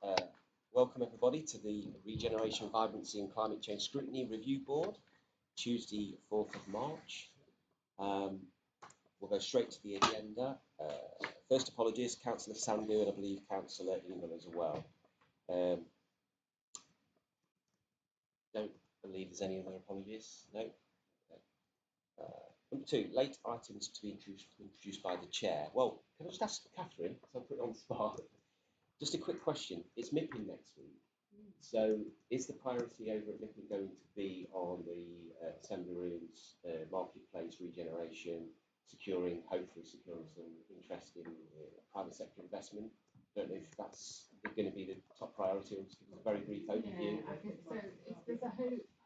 Welcome everybody to the Regeneration, Vibrancy and Climate Change Scrutiny Review Board, Tuesday 4th of March. We'll go straight to the agenda. First, apologies, Councillor Sandhu and I believe Councillor Ingham as well. Don't believe there's any other apologies. No. Number 2, late items to be introduced by the chair. Well, can I just ask Catherine, so I'll put it on the spot. Just a quick question. It's MIPIM next week. So is the priority over at MIPIM going to be on the assembly rooms, marketplace regeneration, hopefully securing some interest in private sector investment? I don't know if that's going to be the top priority, or just give us a very brief overview. Yeah, I think so. There's a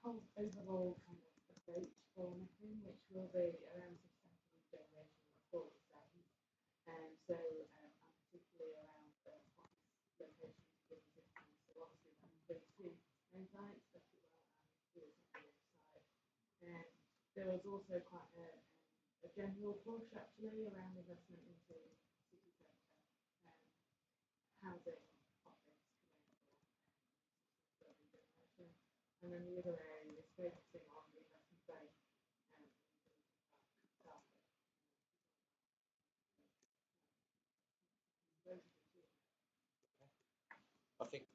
whole overall kind of approach for MIPIM, which will be around sustainable regeneration of 40%. So particularly around office locations within cities. So obviously that's 32 main sites, especially well and site. There was also quite a general push actually around investment into city centre, housing, office, commercial, regeneration. And then the other area is focusing on the investment bank and I think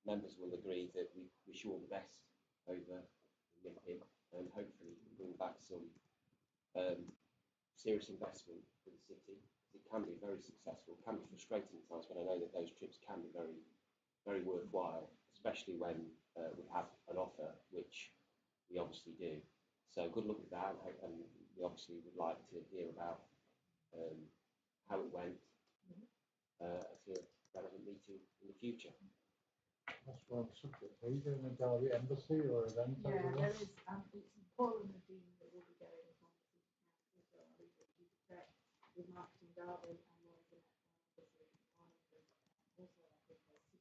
members will agree that we wish you all the best over MIPIM and hopefully bring back some serious investment for the city. It can be very successful, can be frustrating at times, but I know that those trips can be very, very worthwhile, especially when we have an offer, which we obviously do. So good luck with that, and we obviously would like to hear about how it went at a relevant meeting in the future. That's one subject. Are you doing a Derby Embassy or event? Yeah, there is. It's Paul and Nadine that will be going from the city council, so I'll leave it to check with marketing Derby and more of the also I think a city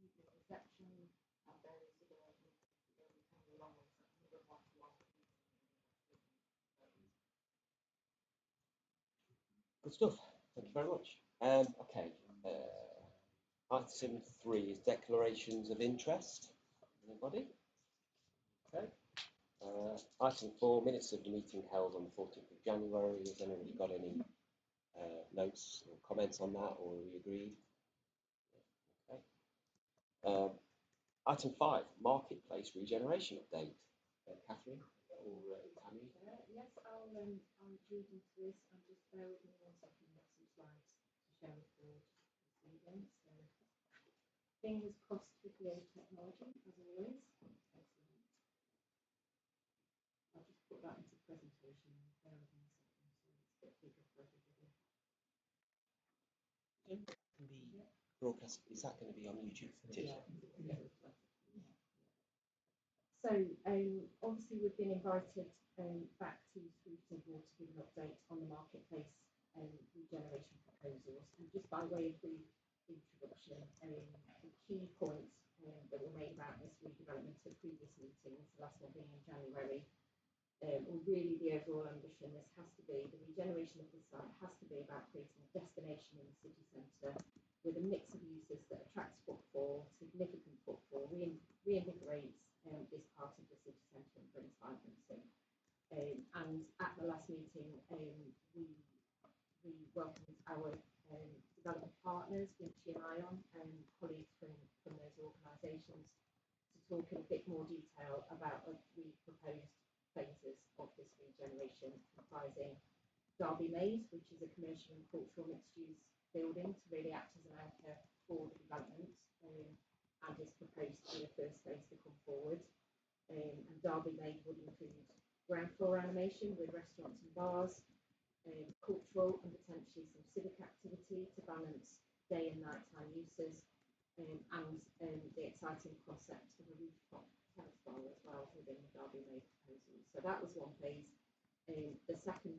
evening reception and various other meetings that will be coming along with another one-to-one. Good stuff. Thank you very much. Okay. Item 3 is declarations of interest. Anybody? Okay. Item 4, minutes of the meeting held on the 14th of January. Has anybody got any notes or comments on that, or are we agreed? Okay. Item 5, marketplace regeneration update. Catherine or Tammy? Yes, I'll read into this and just bear with me 1 second. I've got some slides to share with the board this evening. So, fingers crossed with the technology, as always. Excellent. I'll just put that into presentation. Bear with me 1 second, so it's a bit bigger for everybody. Can be broadcast. Is that going to be on YouTube? Yeah. So, obviously, we've been invited back to Scrutiny Board to give an update on the marketplace regeneration proposals. And just by way of brief introduction, the key points that were made about this redevelopment at previous meetings, the last one being in January, or really the overall ambition, this has to be, the regeneration of the site has to be about creating a destination in the city centre with a mix of uses that attracts footfall, significant footfall, reinvigorates this part of the city centre and brings vibrancy. And at the last meeting, we welcomed our development partners, Vinci and Ion, colleagues from those organisations, to talk in a bit more detail about the proposed phases of this regeneration, comprising Derby Maze, which is a commercial and cultural mixed-use building to really act as an anchor for the development, and is proposed to be the first phase to come forward. And Derby Maze would include ground floor animation with restaurants and bars, cultural and potentially some civic activity to balance day and nighttime uses, and the exciting concept of a rooftop tennis bar as well within the Derby Maze proposal. So that was one phase. The second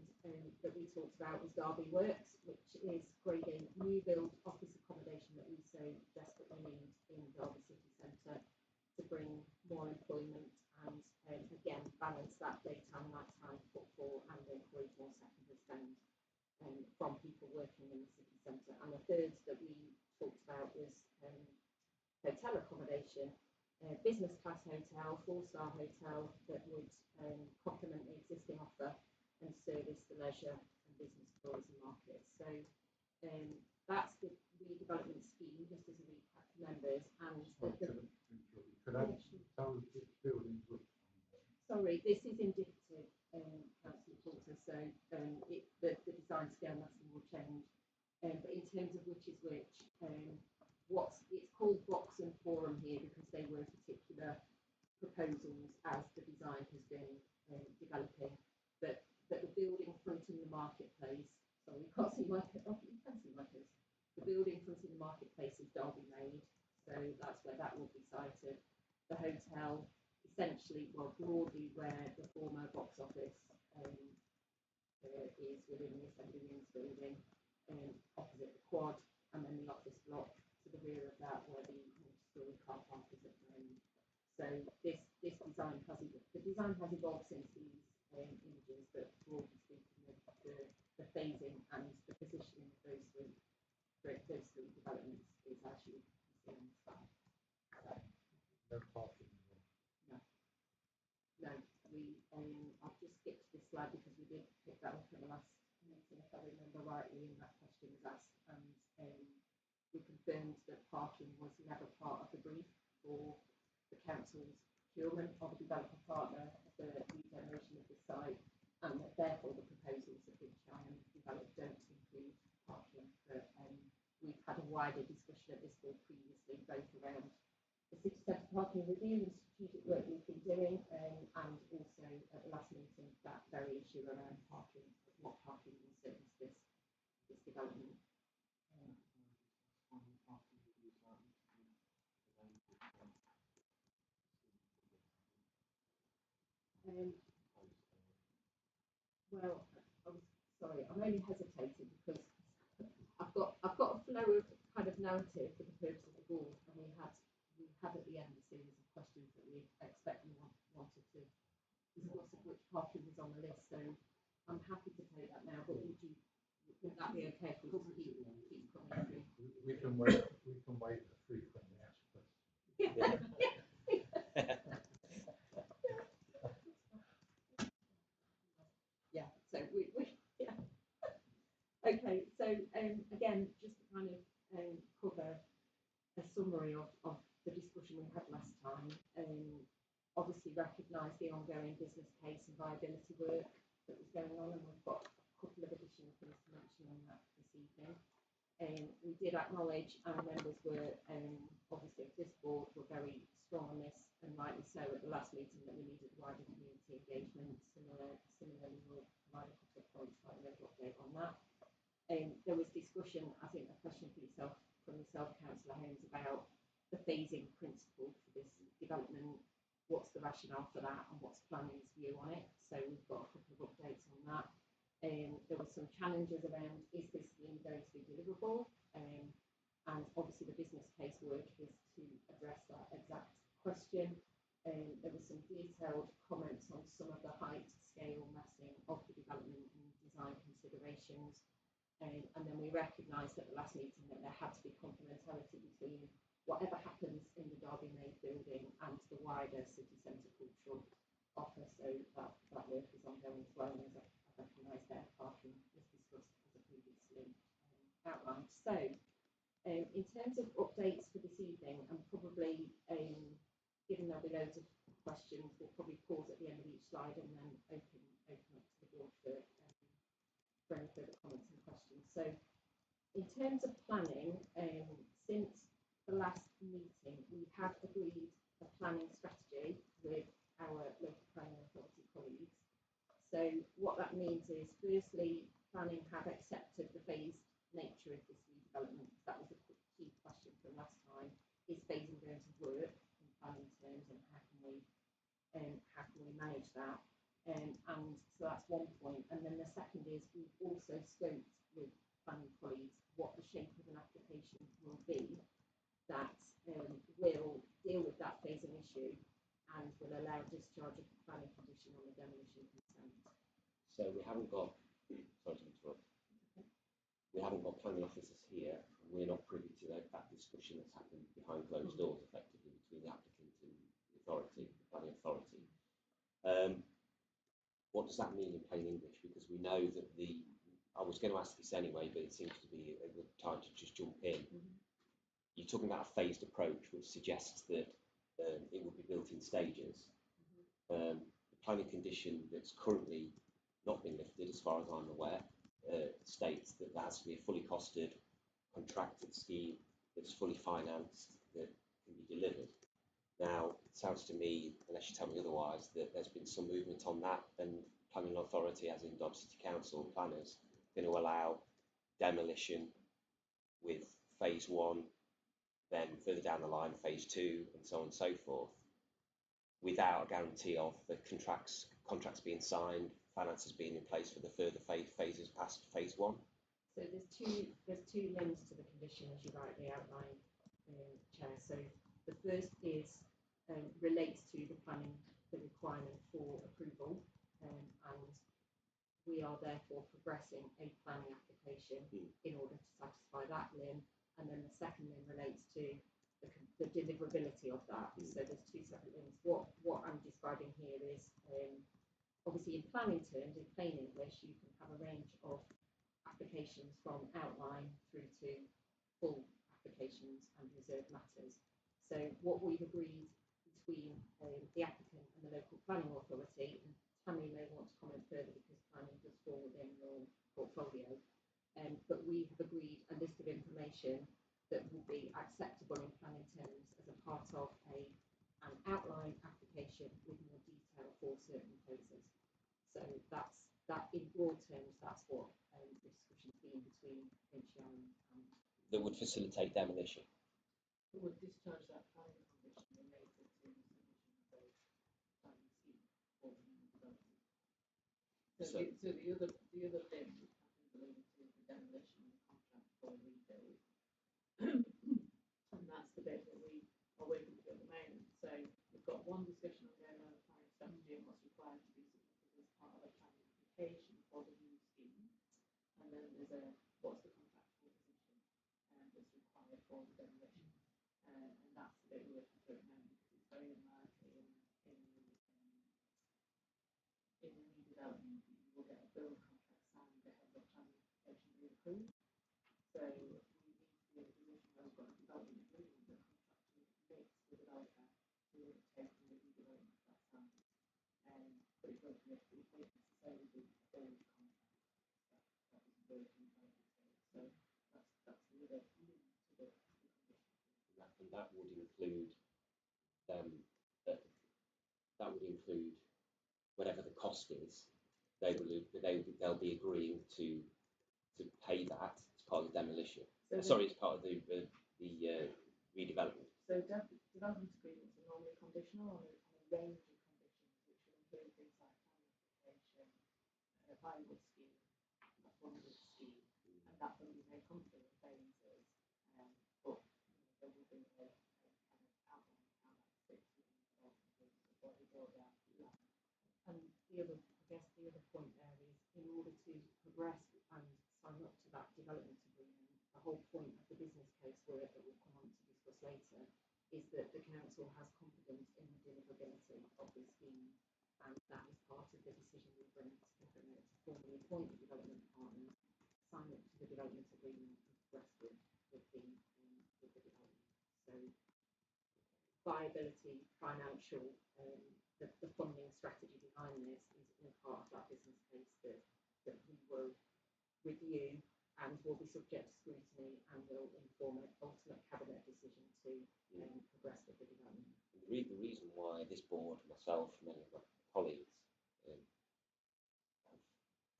that we talked about was Derby Works, which is grading new build office accommodation that we so desperately need in Derby City Centre to bring more employment and again balance that daytime nighttime footfall and encourage more secondary spend from people working in the city centre. And the third that we talked about was hotel accommodation, business class hotel, 4-star hotel that would complement the existing offer and service the leisure and business tourism markets. So that's the redevelopment scheme, just as a recap for members. And Could I tell us which buildings look? Sorry, this is indicative, Councillor Porter, so the design scale nothing will change. But in terms of which is which, it's called Box and Forum here because they were particular proposals as the design has been developing. But the building fronting the marketplace, sorry, you can't see my you can see my case. The building fronting the marketplace is Derby Road, so that's where that will be sited. The hotel, essentially, well, broadly where the former box office is within the Assembly Rooms building, opposite the quad, and then the office block to the rear of that where the multi-storey car park is at the moment. So the design has evolved since these images, but broadly speaking, the phasing and the positioning of those three developments is actually the same style. No parking. No, I'll just skip to this slide because we did pick that up in the last meeting, if I remember rightly, and that question was asked, and we confirmed that parking was never part of the brief for the council's procurement of a developer partner of the regeneration of the site, and that therefore the proposals that which I am developed don't include parking. But we've had a wider discussion at this board previously, both around the city centre parking review and strategic work we've been doing, and also at the last meeting that very issue around parking, what parking will service this development. Well, sorry, I'm only hesitating because I've got a flow of kind of narrative for the purpose of the board, and we had at the end a series of questions that we expect you wanted to discuss of which parking was on the list. So I'm happy to take that now, but would that be okay if we just keep coming through? We can wait for frequently asked questions. Yeah, so yeah. Okay, so again, just to kind of cover a summary of the discussion we had last time, obviously recognise the ongoing business case and viability work that was going on, and we've got a couple of additional things to mention on that this evening. We did acknowledge, and members were obviously of this board were very strong on this, and rightly so at the last meeting, that we needed wider community engagement. Similarly, we'll provide a couple of points by the regular update on that. There was discussion, I think a question for yourself, from yourself, Councillor Holmes, about the phasing principle for this development. What's the rationale for that, and what's planning's view on it? So we've got a couple of updates on that. There were some challenges around, is this scheme going to be deliverable? And obviously the business case work is to address that exact question. There were some detailed comments on some of the height, scale, massing of the development and design considerations. And then we recognised at the last meeting that there had to be complementarity between whatever happens in the Derby Maid building and the wider city centre cultural offer. So that work is ongoing as well, and as I recognise there, parking was discussed as I previously outlined. So in terms of updates for this evening, and probably given there'll be loads of questions, we'll probably pause at the end of each slide and then open up to the board for any further comments and questions. So in terms of planning, since the last meeting, we have agreed a planning strategy with our local planning authority colleagues. So what that means is, firstly, planning have accepted the phased nature of this redevelopment. That was a key question from last time. Is phasing going to work in planning terms, and how can we manage that? And so that's one point. And then the second is, we've also scoped with planning colleagues what the shape of an application will be that will deal with that phasing issue and will allow discharge of the planning condition on the demolition consent. So we haven't got, sorry to interrupt, we haven't planning officers here, and we're not privy to that discussion that's happened behind closed doors, effectively, between the applicant and the authority, the planning authority. What does that mean in plain English? Because we know that I was going to ask this anyway, but it seems to be a good time to just jump in. You're talking about a phased approach, which suggests that it would be built in stages. The planning condition that's currently not been lifted, as far as I'm aware, states that there has to be a fully costed, contracted scheme that's fully financed, that can be delivered. Now, it sounds to me, unless you tell me otherwise, that there's been some movement on that, and planning authority, as in Dodge City Council planners, going to allow demolition with phase 1, then further down the line, phase 2, and so on and so forth, without a guarantee of the contracts being signed, finances being in place for the further phases past phase 1. So there's two limbs to the condition, as you rightly outlined, Chair. So the first relates to the requirement for approval, and we are therefore progressing a planning application in order to satisfy that limb. And then the second limb relates to the deliverability of that. So there's two separate limbs. What I'm describing here is obviously in planning terms, in plain English, you can have a range of applications from outline through to full applications and reserved matters. So what we've agreed between the applicant and the local planning authority, and Tammy may want to comment further because planning does fall within your portfolio, but we have agreed a list of information that will be acceptable in planning terms as a part of an outline application with more detail for certain phases. So that in broad terms, that's what the discussion's been between HCL and that would facilitate demolition. Who would discharge that planning condition related to the submission of those planning scheme for the new development? So the other limb is related to the demolition of the contract for rebuild. And that's the bit that we are working through at the moment. So we've got one discussion on going around the planning strategy and what's required to be submitted as part of a planning application for the new scheme. And then there's what's the contractual position that's required for the demolition. And that's the bit we're working through at the moment because it's very unlikely in the new development you will get a build contract signed ahead of planning application being approved. So we need to be in a position where we've got a development agreement that contractually commits the developer to taking the new development at that time. But it won't necessarily be a build contract. That doesn't work in the development stage. So that's the other link to the condition. And that would include that would include whatever the cost is. They'll be agreeing to pay that as part of the demolition. As part of the redevelopment. So development agreements are normally conditional on a range of conditions, which will include things like planning application, viable scheme, a funded scheme, and that funding may come through in phases. But there will be a kind of outline of how that fits within the development agreement before we build out land. And the other point there is, in order to progress and sign up to that development agreement, the whole point of the business case work that we'll come on to discuss later is that the council has confidence in the deliverability of the scheme, and that is part of the decision we bring together to formally appoint the development partner, sign up to the development agreement, and progress with the development. So viability, financial, the funding strategy behind this is all part of that business case that we will review and will be subject to scrutiny and will inform an ultimate cabinet decision to progress with the development. The reason why this board, myself, and many of my colleagues have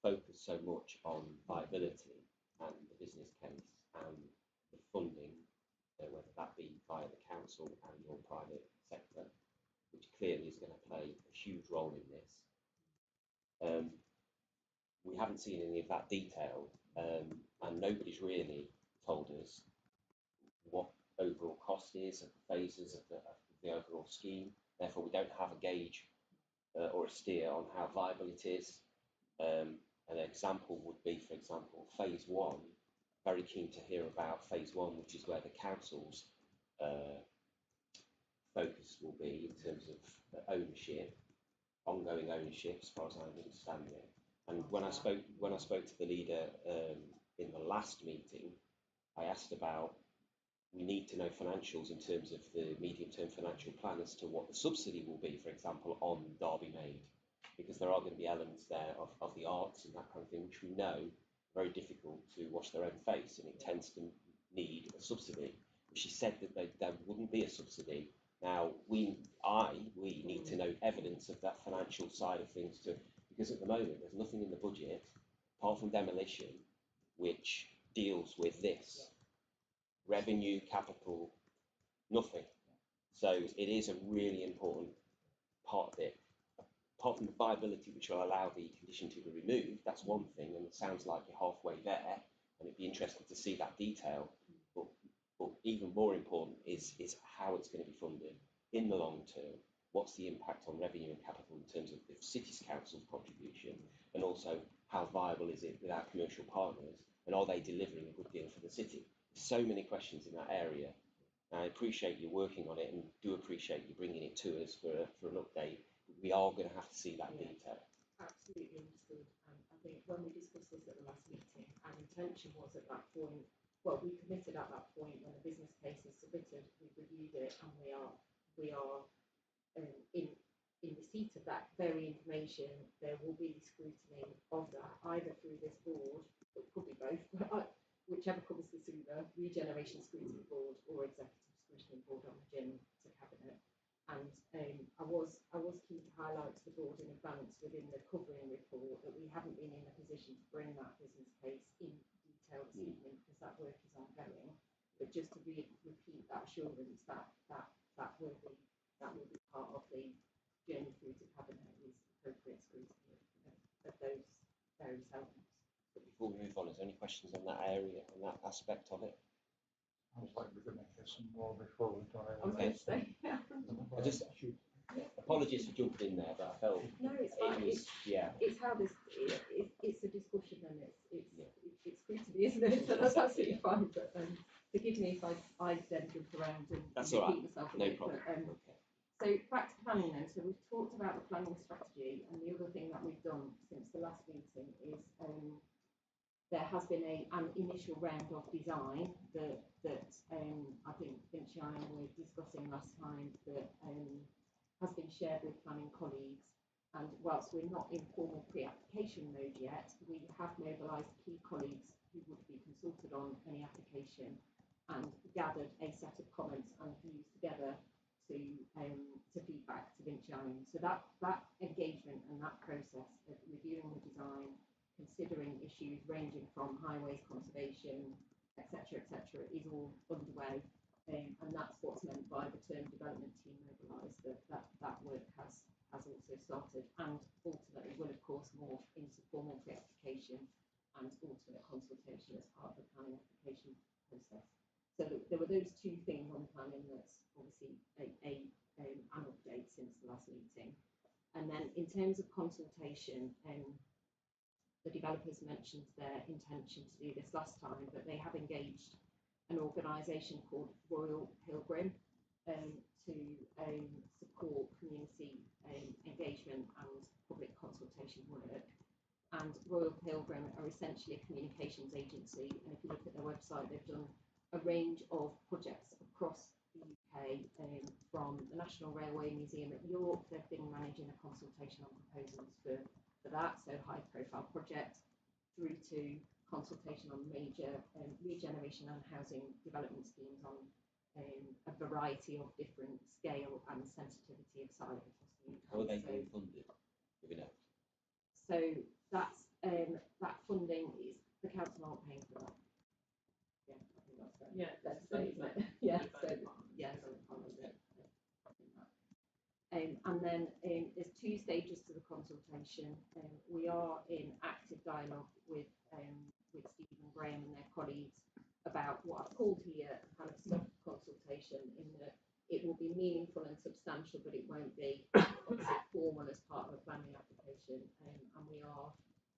focused so much on viability and the business case and the funding, whether that be via the council and or private sector, which clearly is going to play a huge role in this. We haven't seen any of that detail, and nobody's really told us what overall cost is of the phases of the overall scheme. Therefore, we don't have a gauge or a steer on how viable it is. An example would be, for example, phase 1 very keen to hear about phase one, which is where the council's focus will be in terms of ownership, ongoing ownership, as far as I understand it. And when I spoke to the leader in the last meeting, I asked about, we need to know financials in terms of the medium-term financial plan as to what the subsidy will be, for example, on Derby Maid, because there are going to be elements there of the arts and that kind of thing, which we know are very difficult to wash their own face, and it tends to need a subsidy. She said that there wouldn't be a subsidy. Now, we need to know evidence of that financial side of things too, because at the moment there's nothing in the budget, apart from demolition, which deals with this. Revenue, capital, nothing. So it is a really important part of it. Apart from the viability, which will allow the condition to be removed, that's one thing, and it sounds like you're halfway there, and it'd be interesting to see that detail. But even more important is how it's going to be funded in the long term. What's the impact on revenue and capital in terms of the city's council's contribution, and also how viable is it without commercial partners, and are they delivering a good deal for the city? So many questions in that area. I appreciate you working on it, and do appreciate you bringing it to us for an update. We are going to have to see that detail. Absolutely understood. I think when we discussed this at the last meeting, our intention was at that point, well, we committed at that point when the business case is submitted, we've reviewed it, and we are in receipt of that very information. There will be scrutiny of that, either through this board, it could be both, but whichever comes the sooner, Regeneration Scrutiny Board or Executive Scrutiny Board on the journey to Cabinet. And I was keen to highlight to the board in advance within the covering report that we haven't been in a position to bring that business case in detail this evening, because that work is ongoing. But just to repeat that assurance that will be part of the journey through to Cabinet is appropriate scrutiny of those various elements. But before we move on, is there any questions on that area, on that aspect of it? Sounds like we're going to hear some more before we've done it. Okay. I just apologies for jumping in there, but I felt no, it's fine. It's how this it's a discussion, and it's scrutiny, isn't it? So that's absolutely fine. But forgive me if I then jump around and that's repeat all right. myself. No problem. Okay. So back to planning then. So we've talked about the planning strategy, and the other thing that we've done since the last meeting is there has been an initial round of design that I think Vinci and I were discussing last time that has been shared with planning colleagues. And whilst we're not in formal pre-application mode yet, we have mobilised key colleagues who would be consulted on any application and gathered a set of comments and views together to feedback to Vinci. So that engagement and that process of reviewing the design, considering issues ranging from highways conservation, etc., is all underway, and that's what's meant by the term development team mobilised. That work has also started, and ultimately will of course morph into formal pre-application and ultimate consultation as part of the planning application process. So there were those two things on planning. That's obviously an update since the last meeting, and then in terms of consultation, the developers mentioned their intention to do this last time, but they have engaged an organisation called Royal Pilgrim to support community engagement and public consultation work. And Royal Pilgrim are essentially a communications agency, and if you look at their website, they've done a range of projects across the UK, from the National Railway Museum at York. They've been managing a consultation on proposals for that, so high profile project, through to consultation on major regeneration and housing development schemes on a variety of different scale and sensitivity of site across the UK. How are they being funded? Do we know? So that's that funding is the council aren't paying for that. Yeah, I think that's fair. Yeah, That's fair, isn't it? Yeah. So yeah. And then there's two stages to the consultation. We are in active dialogue with Stephen Graham and their colleagues about what I've called here a kind of soft consultation, in that it will be meaningful and substantial, but it won't be obviously formal as part of a planning application. And we are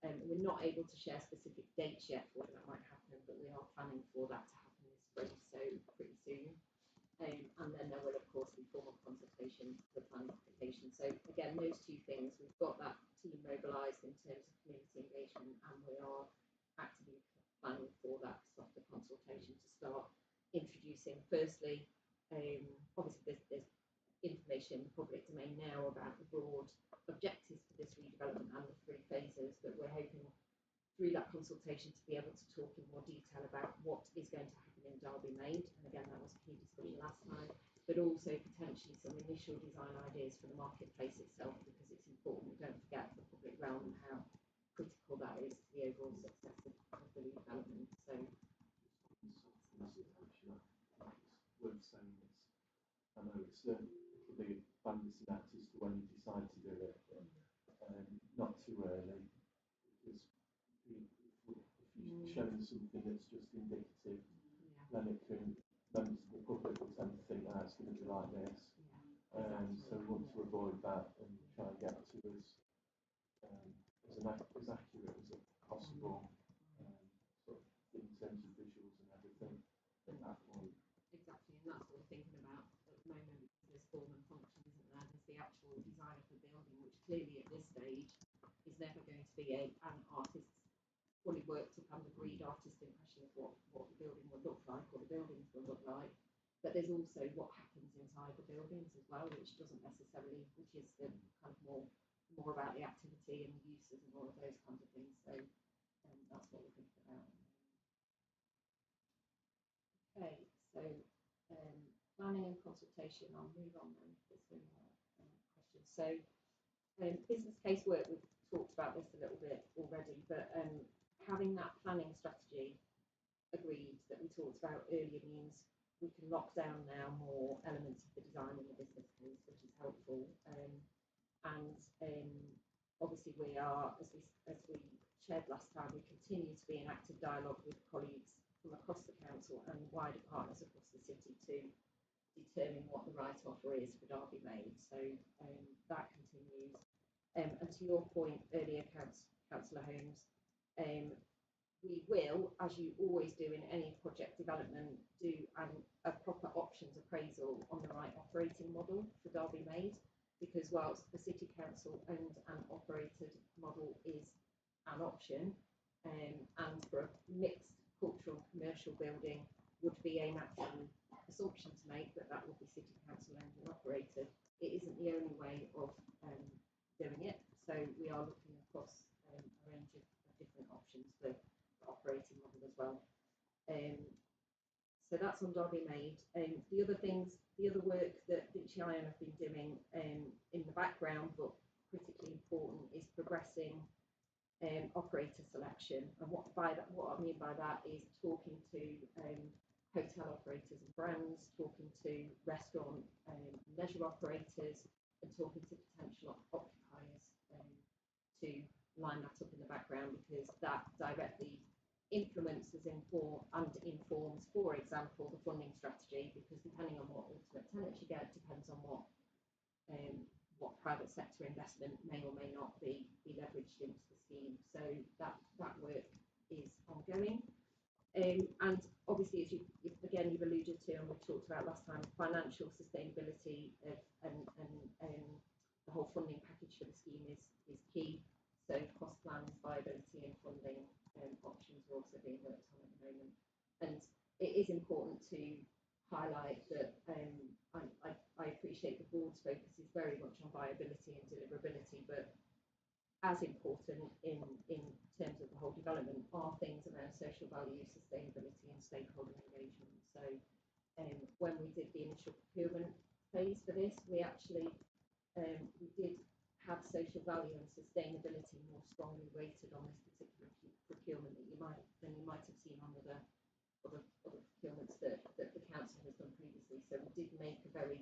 We're not able to share specific dates yet for when that might happen, but we are planning for that to happen this spring, so pretty soon. And then there will, of course, be formal consultation for the planning application. So again, those two things, we've got that team mobilised in terms of community engagement, and we are actively planning for that softer consultation to start introducing. Firstly, obviously there's information in the public domain now about the broad objectives for this redevelopment and the 3 phases, but we're hoping through that consultation to be able to talk in more detail about what is going to happen in Derby Maid, and again that was a key discussion last time, but also potentially some initial design ideas for the marketplace itself, because it's important we don't forget the public realm and how critical that is to the overall success of the redevelopment. So worth saying this. I know it'll be a balancing act as to when you decide to do it, but not too early, because if you're showing something that's just indicative, then members of the public will tend to think that it's going to be like this. So we want to avoid that and try and get to as accurate as possible, sort of in terms of visuals and everything at that point. Exactly, and that's what we're thinking about at the moment. There's form and function, isn't there? There's the actual design of the building, which clearly at this stage is never going to be an artist's fully worked up and agreed artist impression of what the building will look like or the buildings will look like. But there's also what happens inside the buildings as well, which doesn't necessarily, which is the kind of more about the activity and the uses and all of those kinds of things. So that's what we're thinking about. Okay, so planning and consultation. I'll move on then if there's any more questions. So business case work, we've talked about this a little bit already, but having that planning strategy agreed that we talked about earlier means we can lock down now more elements of the design in the business case, which is helpful. Obviously we are, as we shared last time, we continue to be in active dialogue with colleagues from across the council and wider partners across the city to determine what the right offer is for Derby Maid. So that continues. And to your point earlier, Councillor Holmes, we will, as you always do in any project development, do a proper options appraisal on the right operating model for Derby Maid, because whilst the City Council owned and operated model is an option, and for a mixed cultural and commercial building would be a natural assumption to make that would be City Council owned and operated, it isn't the only way of doing it. So we are looking across a range of different options for the operating model as well. So that's on Derby Maid. The other work that DHIM have been doing in the background, but critically important, is progressing operator selection. And what I mean by that is talking to hotel operators and brands, talking to restaurant and leisure operators, and talking to potential occupiers to line that up in the background, because that directly influences and informs, for example, the funding strategy, because depending on what ultimate tenants you get, depends on what private sector investment may or may not be leveraged into the scheme. So that work is ongoing. And obviously, as you've alluded to, and we talked about last time, financial sustainability and the whole funding package for the scheme is key. So cost plans, viability and funding options are also being worked on at the moment. And it is important to highlight that I appreciate the board's focus is very much on viability and deliverability, but as important in terms of the whole development are things around social value, sustainability and stakeholder engagement. So when we did the initial procurement phase for this, we actually we did have social value and sustainability more strongly weighted on this particular procurement than you might have seen on other procurements that the council has done previously. So we did make a very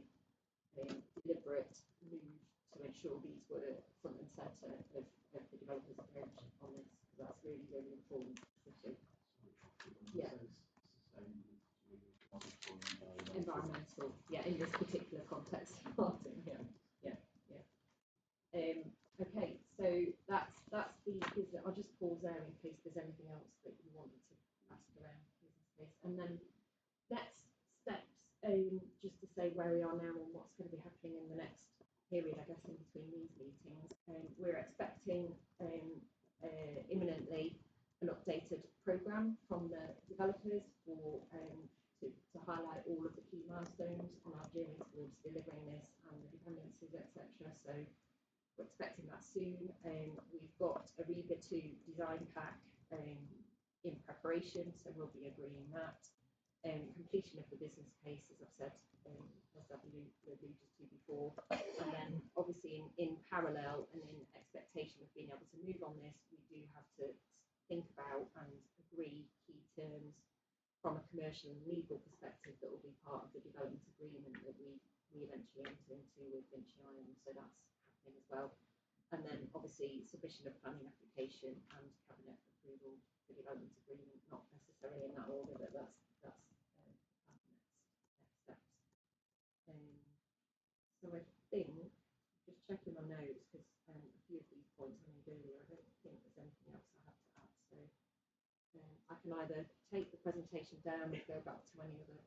deliberate move to ensure these were front and centre of the developer's approach on this, because that's really, really important. Yeah. Environmental, yeah, in this particular context. Okay, so that's the. I'll just pause there in case there's anything else that you wanted to ask around business case. And then next steps, just to say where we are now and what's going to be happening in the next period, I guess, in between these meetings. We're expecting imminently an updated programme from the developers for to highlight all of the key milestones on our journey towards delivering this and the dependencies, etc. So we're expecting that soon. We've got a REGA 2 design pack in preparation, so we'll be agreeing that. Completion of the business case, as I've said, as I've alluded to before, and then obviously in parallel and in expectation of being able to move on this, we do have to think about and agree key terms from a commercial and legal perspective that will be part of the development agreement that we eventually enter into with Vinci Iron, so that's happening as well. And then obviously submission of planning application and cabinet approval for development agreement, not necessarily in that order, but that's next steps. So I think, just checking my notes, because a few of these points I made earlier, I don't think there's anything else I have to add. So I can either take the presentation down and go back to any other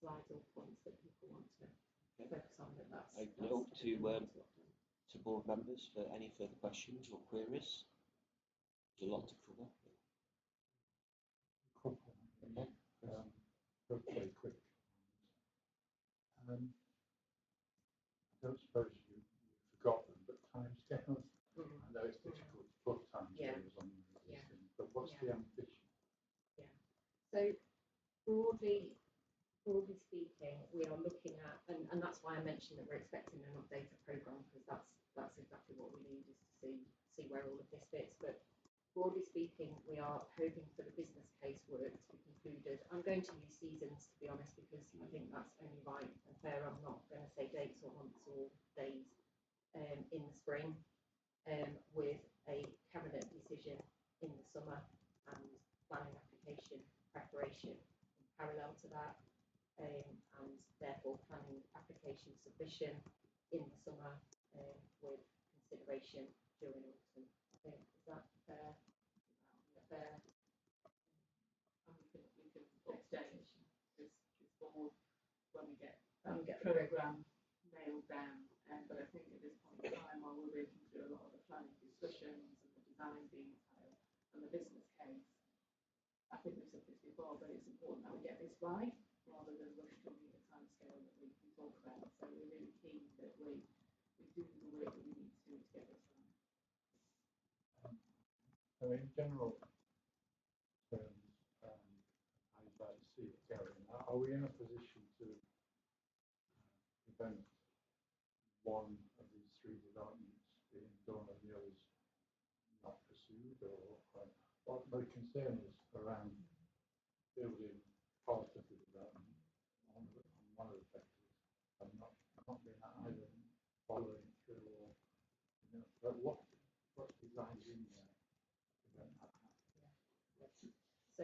slides or points that people want to focus on, but that's open it up to board members for any further questions or queries. There's a lot to cover. Hopefully quick. I don't suppose you forgot them, but timescales. I know it's difficult to put timescales on these things, but what's the ambition? So broadly speaking, we are looking at, and that's why I mentioned that we're expecting an updated programme, because that's exactly what we need, is to see where all of this fits. But broadly speaking, we are hoping for the business case work to be concluded. I'm going to use seasons, to be honest, because I think that's only right and fair. I'm not going to say dates or months or days in the spring, with a cabinet decision in the summer and planning application preparation in parallel to that, and therefore planning application submission in the summer, with consideration during autumn. I think, is that fair? And we can exchange this board when we get When we that get the programme nailed down. But I think at this point in time, while we're working through a lot of the planning discussions and the design detail and the business case, I think we've said this before, but it's important that we get this right rather than rush to meet the timescale that we talk about. So we're really keen that we do the work that we need to get this right. So in general terms, as I see it going, are we in a position to prevent one of these three developments being done and the others not pursued, or what my concern is around building part of the development on one of the sectors and not being either following through or, but what's designed in there to prevent that happening? So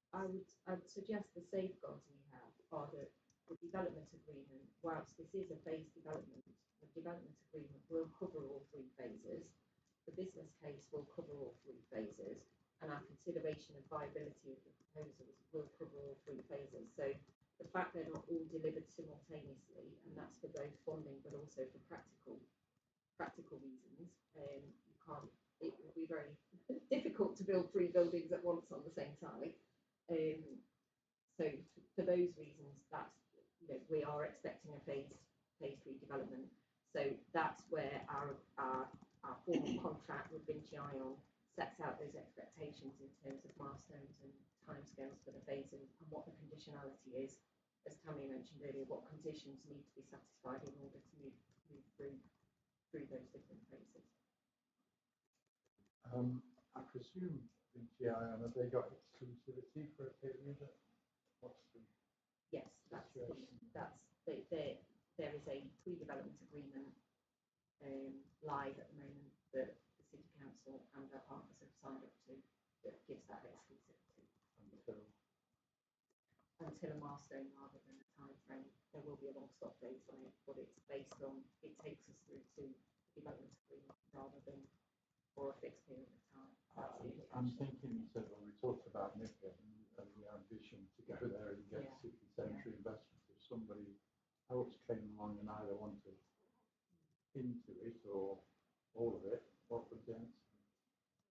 I would suggest the safeguards we have are that the development agreement, whilst this is a phased development, the development agreement will cover all three phases. The business case will cover all three phases, and our consideration of viability of the proposals will cover all three phases. So the fact they're not all delivered simultaneously, and that's for both funding but also for practical reasons, you can't. It will be very difficult to build three buildings at once on the same time. So for those reasons, that's, we are expecting a phase three development. So that's where our formal contract with Vinci Ion sets out those expectations in terms of milestones and timescales for the phases and what the conditionality is. As Tammy mentioned earlier, what conditions need to be satisfied in order to move through those different phases. I presume Vinci Ion, have they got exclusivity for a period? What's the Yes, situation? There is a pre-development agreement live at the moment that the City Council and our partners have signed up to that gives that exclusivity until a milestone rather than a time frame. There will be a long stop date on it, but it's based on, it takes us through to the development agreement rather than for a fixed period of time. That's the I'm intention. thinking, so when we talked about Nippon and the ambition to go there and get Yeah. city centre investment, if somebody else came along and either wanted into it or all of it, what would the answer be?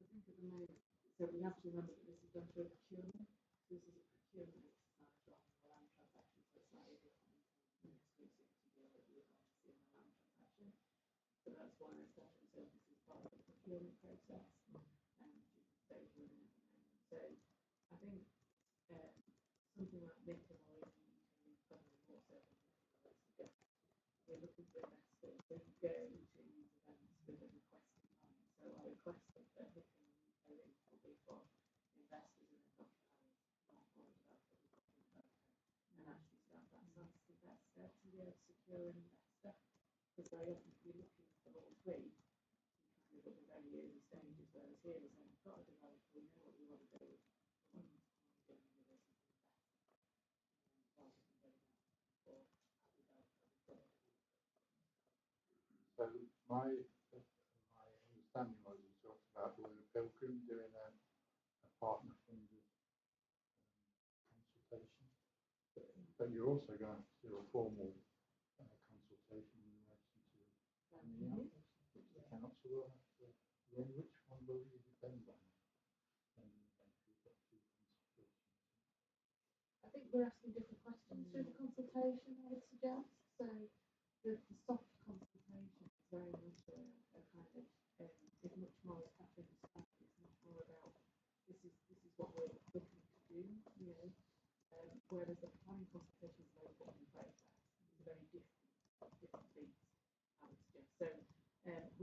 I think at the moment, so we have to remember that this is done through a procurement. So this is a procurement exercise rather than a land transaction, so it's slightly different in exclusivity deal that you would like to see in a land transaction. So that's why establishment services is part of the procurement process due to the stage we're in at the moment. So I think something like Nippon or even probably more so than Nippon, I would suggest we're looking for investors. So you go to these events with a request in mind. So our request at Nippon will be for investors in a occupied non-core developer with property developer and actually start that SaaS investor to be able to secure an investor. Because very often if you're looking for all three, you kind of at the very early stages, whereas here we're saying we've got a developer, we know what we want to do, we want to go in with us and invest rather than going out for a developer with property. So my understanding was you talked about Blue Pilgrim doing a partner funded consultation, but you're also going to do a formal consultation in relation to anything else, which the council will have to run. Which one will you depend on? And you've got two consultations. I think we're asking different questions through the consultation, I would suggest. So the soft consultation is very much a kind of is much more, as Catherine described, it's much more about this is what we're looking to do, you know. Whereas the planning consultation is a very formal process. It's a very different beat, I would suggest. So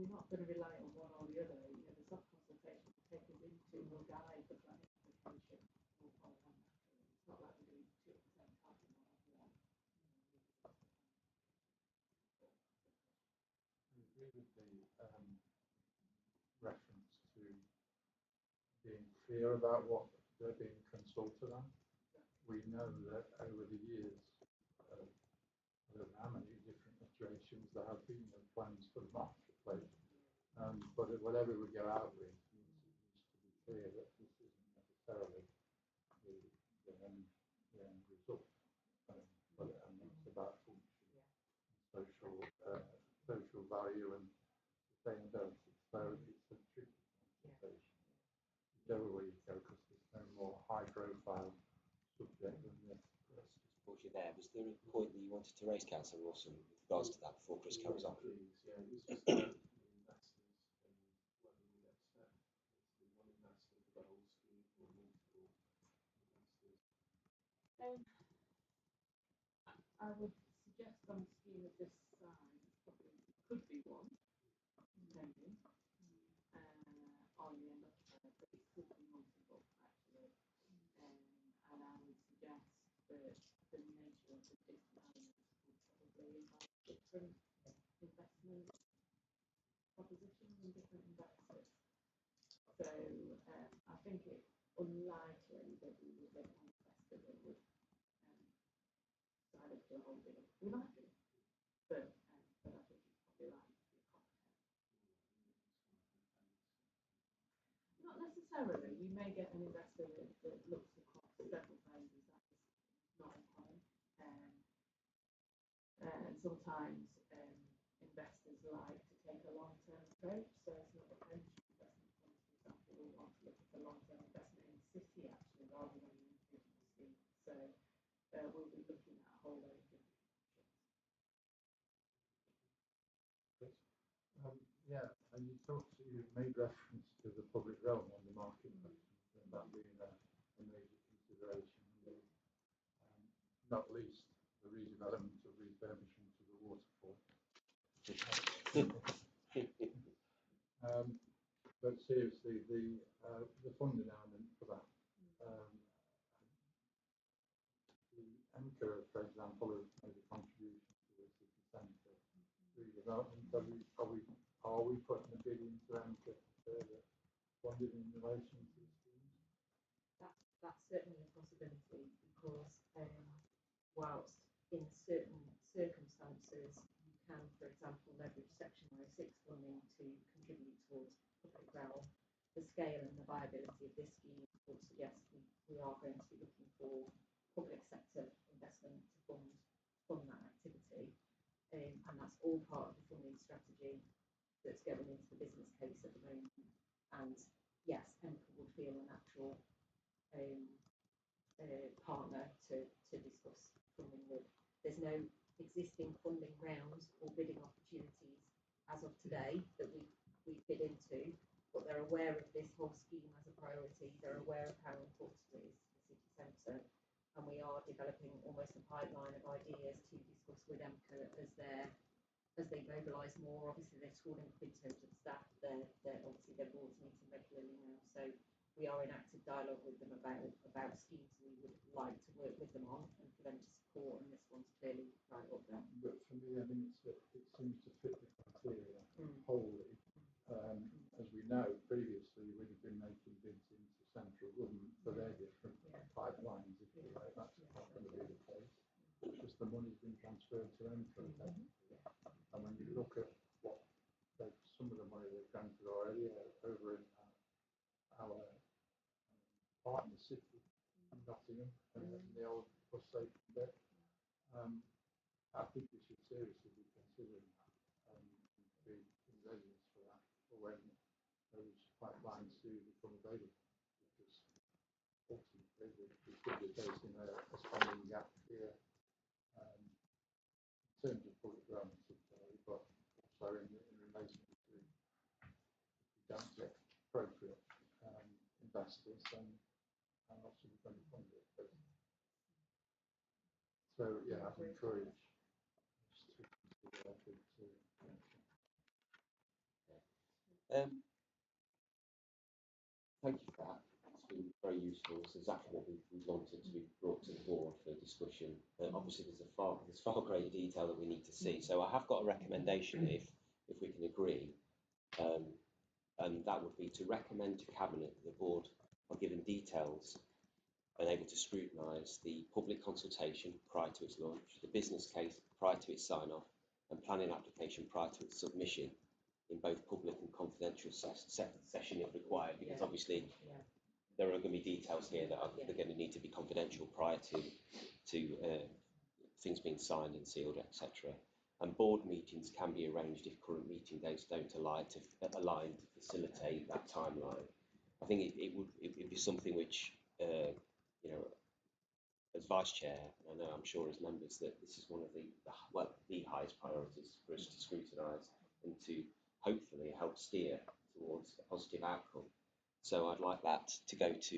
we're not going to rely on one or the other. You know, the soft consultation will take us into, will guide the planning application more far than naturally. It's not like we're doing two at the same time and not have one. I agree with the reference to being clear about what they're being consulted on. We know that over the years, I don't know how many different iterations there have been of plans for the marketplace, but whatever we go out with needs to be clear that this isn't necessarily the end result, and it's about function, social value and sustainability. So it's a tricky consultation, whichever way you go, because there's no more high-profile subject than this. Just pause you there. Was there a point that you wanted to raise, Councillor Wilson, with regards to that before Chris carries on? Please, yeah, it was just about the investors and whether we expect it to be one investor for the whole scheme or multiple investors. I would suggest on a scheme of this size, probably could be one, maybe, on the end occupier, but it could be multiple actually. And I would suggest that the nature of the different elements would probably invite different investment propositions and different investors. So I think it's unlikely that we would get one investor that would sign up to the whole deal. We might do, but I think it's probably likely to be a cocktail. Not necessarily. You may get an investor that looks across several phases. That's not uncommon. And sometimes investors like to take a long-term approach. So it's not a pension investment fund, for example, will want to look at a long-term investment in the city actually, rather than an individual scheme. So we'll be looking at a whole range of different options. Yeah, and you've made reference to the public realm on the marketplace, and that being a major consideration, not least the redevelopment of refurbishment of the waterfall. But seriously, the funding element for that, the Anchor, for example, has made a contribution to the city centre redevelopment. Are we putting a bid into Anchor for further funding in relation to the schemes? That's certainly a possibility because whilst in certain circumstances you can, for example, leverage Section 106 funding to contribute towards public realm, the scale and the viability of this scheme would suggest we are going to be looking for public sector investment to fund that activity. And that's all part of the funding strategy that's going into the business case at the moment. And yes, EMCA would feel a natural partner to discuss funding with. There's no existing funding rounds or bidding opportunities as of today that we bid into, but they're aware of this whole scheme as a priority. They're aware of how important it is to the city centre, and we are developing almost a pipeline of ideas to discuss with EMCA as they mobilise more. Obviously, they're schooling up in terms of staff. They're obviously their boards meeting regularly now, so we are in active dialogue with them about schemes we would like to work with them on and for them to support. And this one's clearly right up there. But for me, I think it seems to fit the criteria wholly. As we know, previously we'd have been making bids into central government for their different pipelines, if you like. That's not going to be the case. It's just the money's been transferred to them. And when you look at what some of the money they've granted already over in our partner city, Nottingham, and the old bus station bit, I think we should seriously be considering that and be in readiness for that for when those pipelines do become available. Because ultimately we could be facing a spending gap here in terms of public realm particularly, but also in relation to if we don't get appropriate investors, then also we're going to fund it. So yeah, I'd encourage us to consider that. Thank you for that. It's been very useful. It's exactly what we wanted to be brought to the board for discussion. Obviously, there's far greater detail that we need to see. So I have got a recommendation if we can agree, and that would be to recommend to Cabinet that the board are given details and able to scrutinise the public consultation prior to its launch, the business case prior to its sign-off, and planning application prior to its submission in both public and confidential session if required, because obviously there are going to be details here that are going to need to be confidential prior to things being signed and sealed, etc. And board meetings can be arranged if current meeting dates don't align to facilitate that timeline. I think it would be something which, as vice chair, I know I'm sure as members that this is one of the highest priorities for us to scrutinise and to hopefully help steer towards a positive outcome. So I'd like that to go to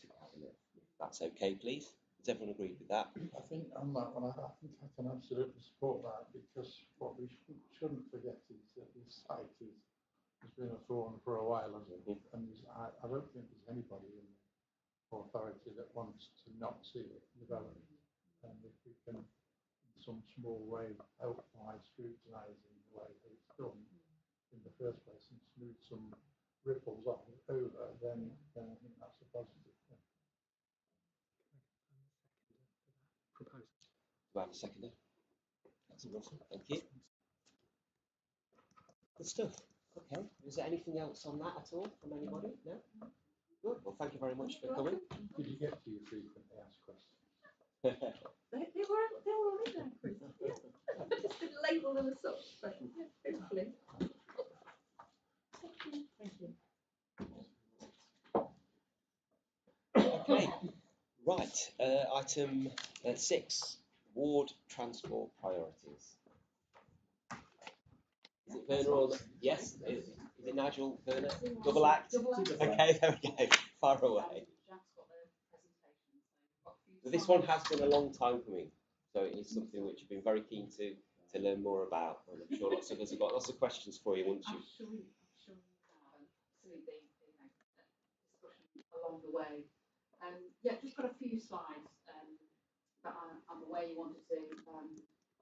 Cabinet, if that's okay, please. Does everyone agree with that? I think on that one, I think I can absolutely support that, because what we shouldn't forget is that this site has been a thorn for a while, hasn't it? And I don't think there's anybody in the authority that wants to not see it develop. And if we can, in some small way, help by scrutinising the way that it's done in the first place and smooth some ripples over, then I think that's a positive thing. Proposal. Do I have a seconder? That's awesome. Thank you. Good stuff. Okay. Is there anything else on that at all from anybody? No? Good. Well, thank you very much for coming. Did you get to your frequently asked questions? They were all in there, Chris. Yeah. I just didn't label them as such, but yeah, hopefully. Thank you. Okay. Right. Item 6. Ward transport priorities. Is it Werner or yes? Is it Nigel Werner? Double act? Okay, there we go. Far away. So this one has been a long time coming, so it is something which you've been very keen to learn more about, and I'm sure lots of us have got lots of questions for you, wouldn't you? I'm sure you have, and absolutely, discussion along the way. Yeah, just got a few slides that I'm aware you wanted to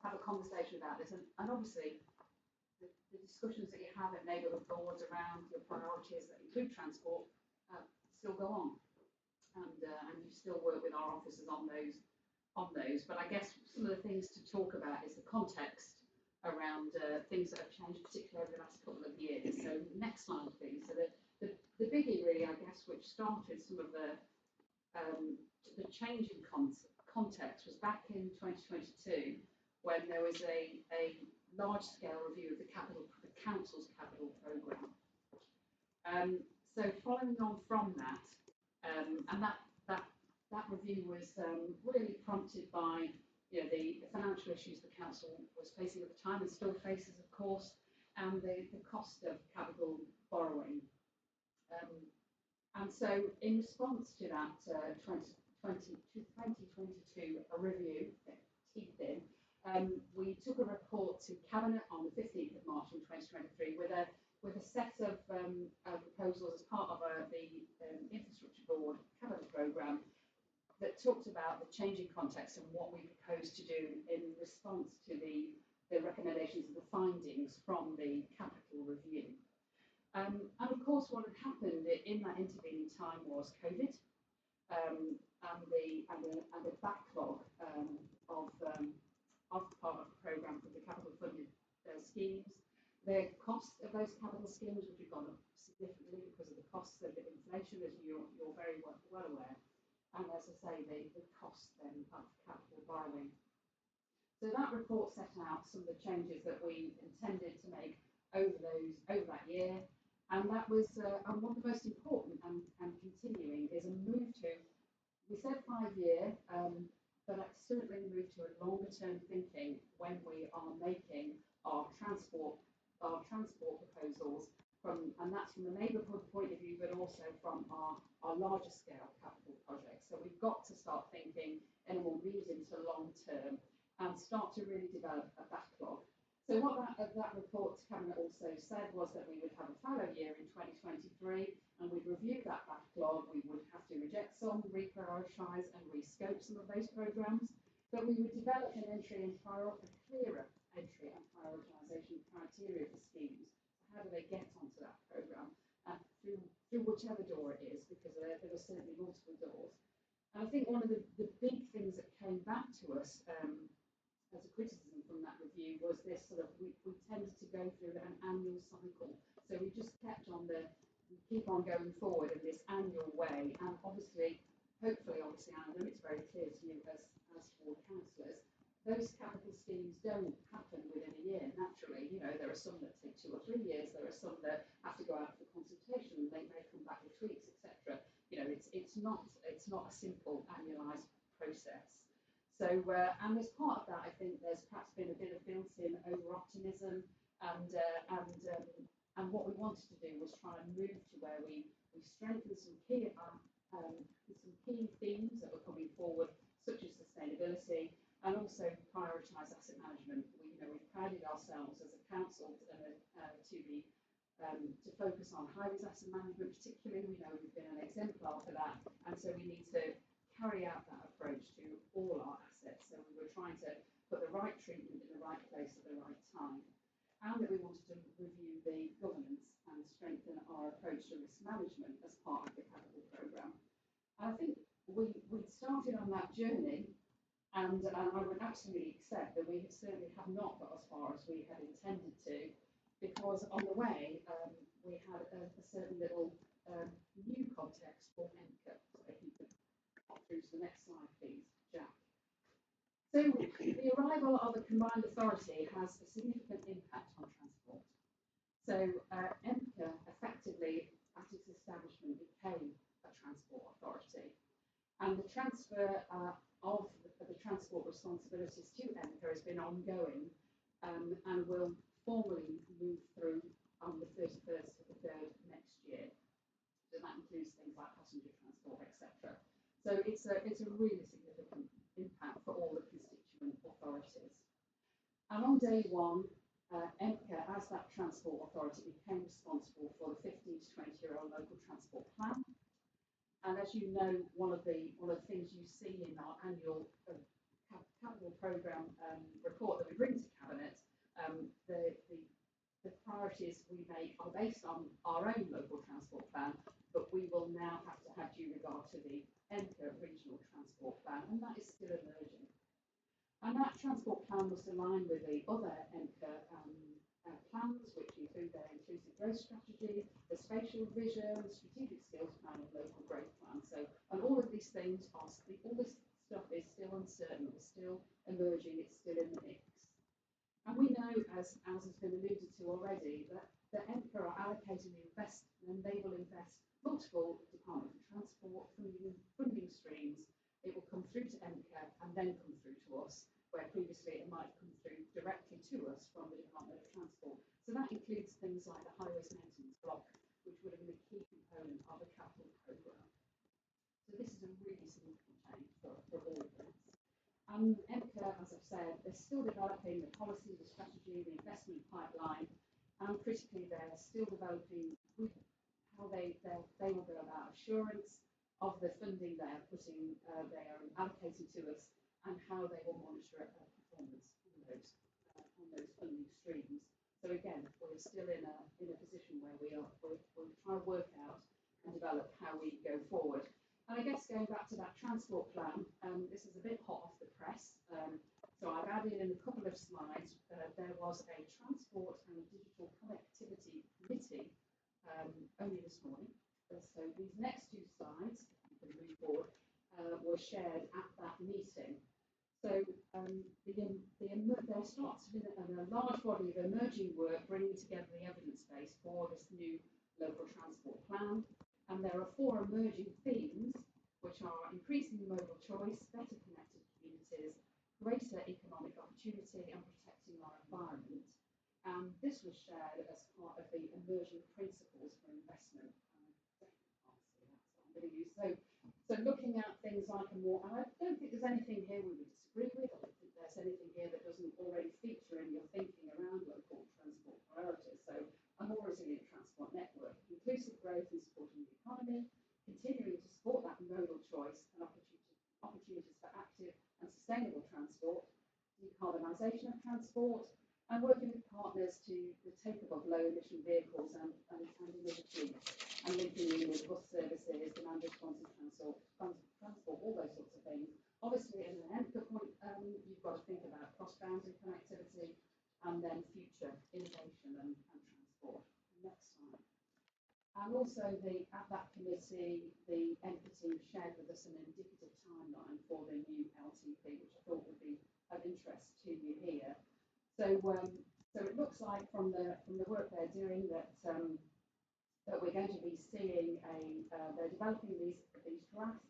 have a conversation about this, and obviously the discussions that you have at neighbourhood boards around your priorities that include transport still go on, and you still work with our officers on those. But I guess some of the things to talk about is the context around things that have changed, particularly over the last couple of years. So next slide, please. So the biggie really, I guess, which started some of the change in context was back in 2022 when there was a large-scale review of the council's capital programme. So following on from that, and that review was really prompted by the financial issues the council was facing at the time and still faces, of course, and the cost of capital borrowing. And so in response to that 2022 review, we took a report to Cabinet on the 15th of March in 2023 with a set of proposals as part of the Infrastructure Board capital programme that talked about the changing context and what we proposed to do in response to the recommendations and the findings from the capital review. And of course, what had happened in that intervening time was COVID and the backlog of part of the programme for the capital funded schemes. The cost of those capital schemes, which have gone up significantly because of the costs of inflation, as you're very well aware. And as I say, the cost then of capital borrowing. So that report set out some of the changes that we intended to make over that year, and that was and one of the most important and continuing is a move to, we said 5 year, but I certainly move to a longer term thinking when we are making our transport proposals and that's from the neighbourhood point of view, but also from our larger scale capital projects. So we've got to start thinking in a more medium to long term and start to really develop a backlog. So what that report to Cabinet also said was that we would have a fallow year in 2023 and we'd review that backlog. We would have to reject some, reprioritise and rescope some of those programmes, but we would develop an entry and clearer entry and prioritisation criteria for schemes. How do they get onto that programme through whichever door it is, because there were certainly multiple doors. And I think one of the big things that came back to us as a criticism from that review was this sort of, we tended to go through an annual cycle. So we just we keep on going forward in this annual way. And hopefully, Anna, it's very clear to you as for councillors, those capital schemes don't happen within a year naturally. There are some that take 2 or 3 years. There are some that have to go out for consultation and they may come back with tweaks, etc. It's not a simple annualised process. So and as part of that, I think there's perhaps been a bit of built-in over-optimism and what we wanted to do was try and move to where we strengthen some key themes that were coming forward, such as sustainability, and also prioritise asset management. We've prided ourselves as a council to focus on high-risk asset management particularly. We know we've been an exemplar for that, and so we need to carry out that approach to all our assets. So we were trying to put the right treatment in the right place at the right time, and that we wanted to review the governance and strengthen our approach to risk management as part of the capital programme. And I think we started on that journey. And I would absolutely accept that we certainly have not got as far as we had intended to, because on the way we had a certain little new context for MCA. So if you could pop through to the next slide, please, Jack. So the arrival of a combined authority has a significant impact on transport. So MCA effectively, at its establishment, became a transport authority, and the transfer of the transport responsibilities to MCA has been ongoing and will formally move through on the 31st of the 3rd next year. So that includes things like passenger transport, etc. So it's a really significant impact for all the constituent authorities. And on day one, MCA, as that transport authority, became responsible for the 15 to 20-year-old local transport plan. And as you know, one of the things you see in our annual capital programme report that we bring to Cabinet, the priorities we make are based on our own local transport plan, but we will now have to have due regard to the MCA regional transport plan, and that is still emerging. And that transport plan must align with the other MCA plans, which include their inclusive growth strategy, the spatial vision, strategic skills plan, and local growth plan. So, and all of these things are, all this stuff is still uncertain, it's still emerging, it's still in the mix. And we know, as has been alluded to already, that the MCA are allocating and they will invest multiple Department for Transport funding streams. It will come through to MCA and then come through to us, where previously it might come through directly to us from the Department of Transport. So that includes things like the highways maintenance block, which would have been a key component of a capital programme. So this is a really significant change for all of this. And MCA, as I've said, they're still developing the policy, the strategy, the investment pipeline, and critically, they're still developing how they will go about assurance of the funding they are allocating to us, and how they will monitor performance on those funding streams. So again, we're still in a position where we're trying to work out and develop how we go forward. And I guess going back to that transport plan, this is a bit hot off the press. So I've added in a couple of slides. There was a transport and digital connectivity committee only this morning. So these next two slides, you can move forward, were shared at that meeting. So there starts with a large body of emerging work bringing together the evidence base for this new local transport plan. And there are 4 emerging themes, which are increasing modal choice, better connected communities, greater economic opportunity, and protecting our environment. And this was shared as part of the emerging principles for investment. I'm going to use so looking at things like and I don't think there's anything here we would disagree with. I don't think there's anything here that doesn't already feature in your thinking around local transport priorities. So a more resilient transport network, inclusive growth and supporting the economy, continuing to support that modal choice and opportunities for active and sustainable transport, decarbonisation of transport, and working with partners to the take-up of low-emission vehicles and initiatives, and linking in with bus services, demand responsive transport, all those sorts of things. Obviously, as an entry point, you've got to think about cross-boundary connectivity and then future innovation and transport. Next slide. And also, at that committee, the ENCA team shared with us an indicative timeline for the new LTP, which I thought would be of interest to you here. So, so it looks like from the work they're doing that we're going to be seeing they're developing these draft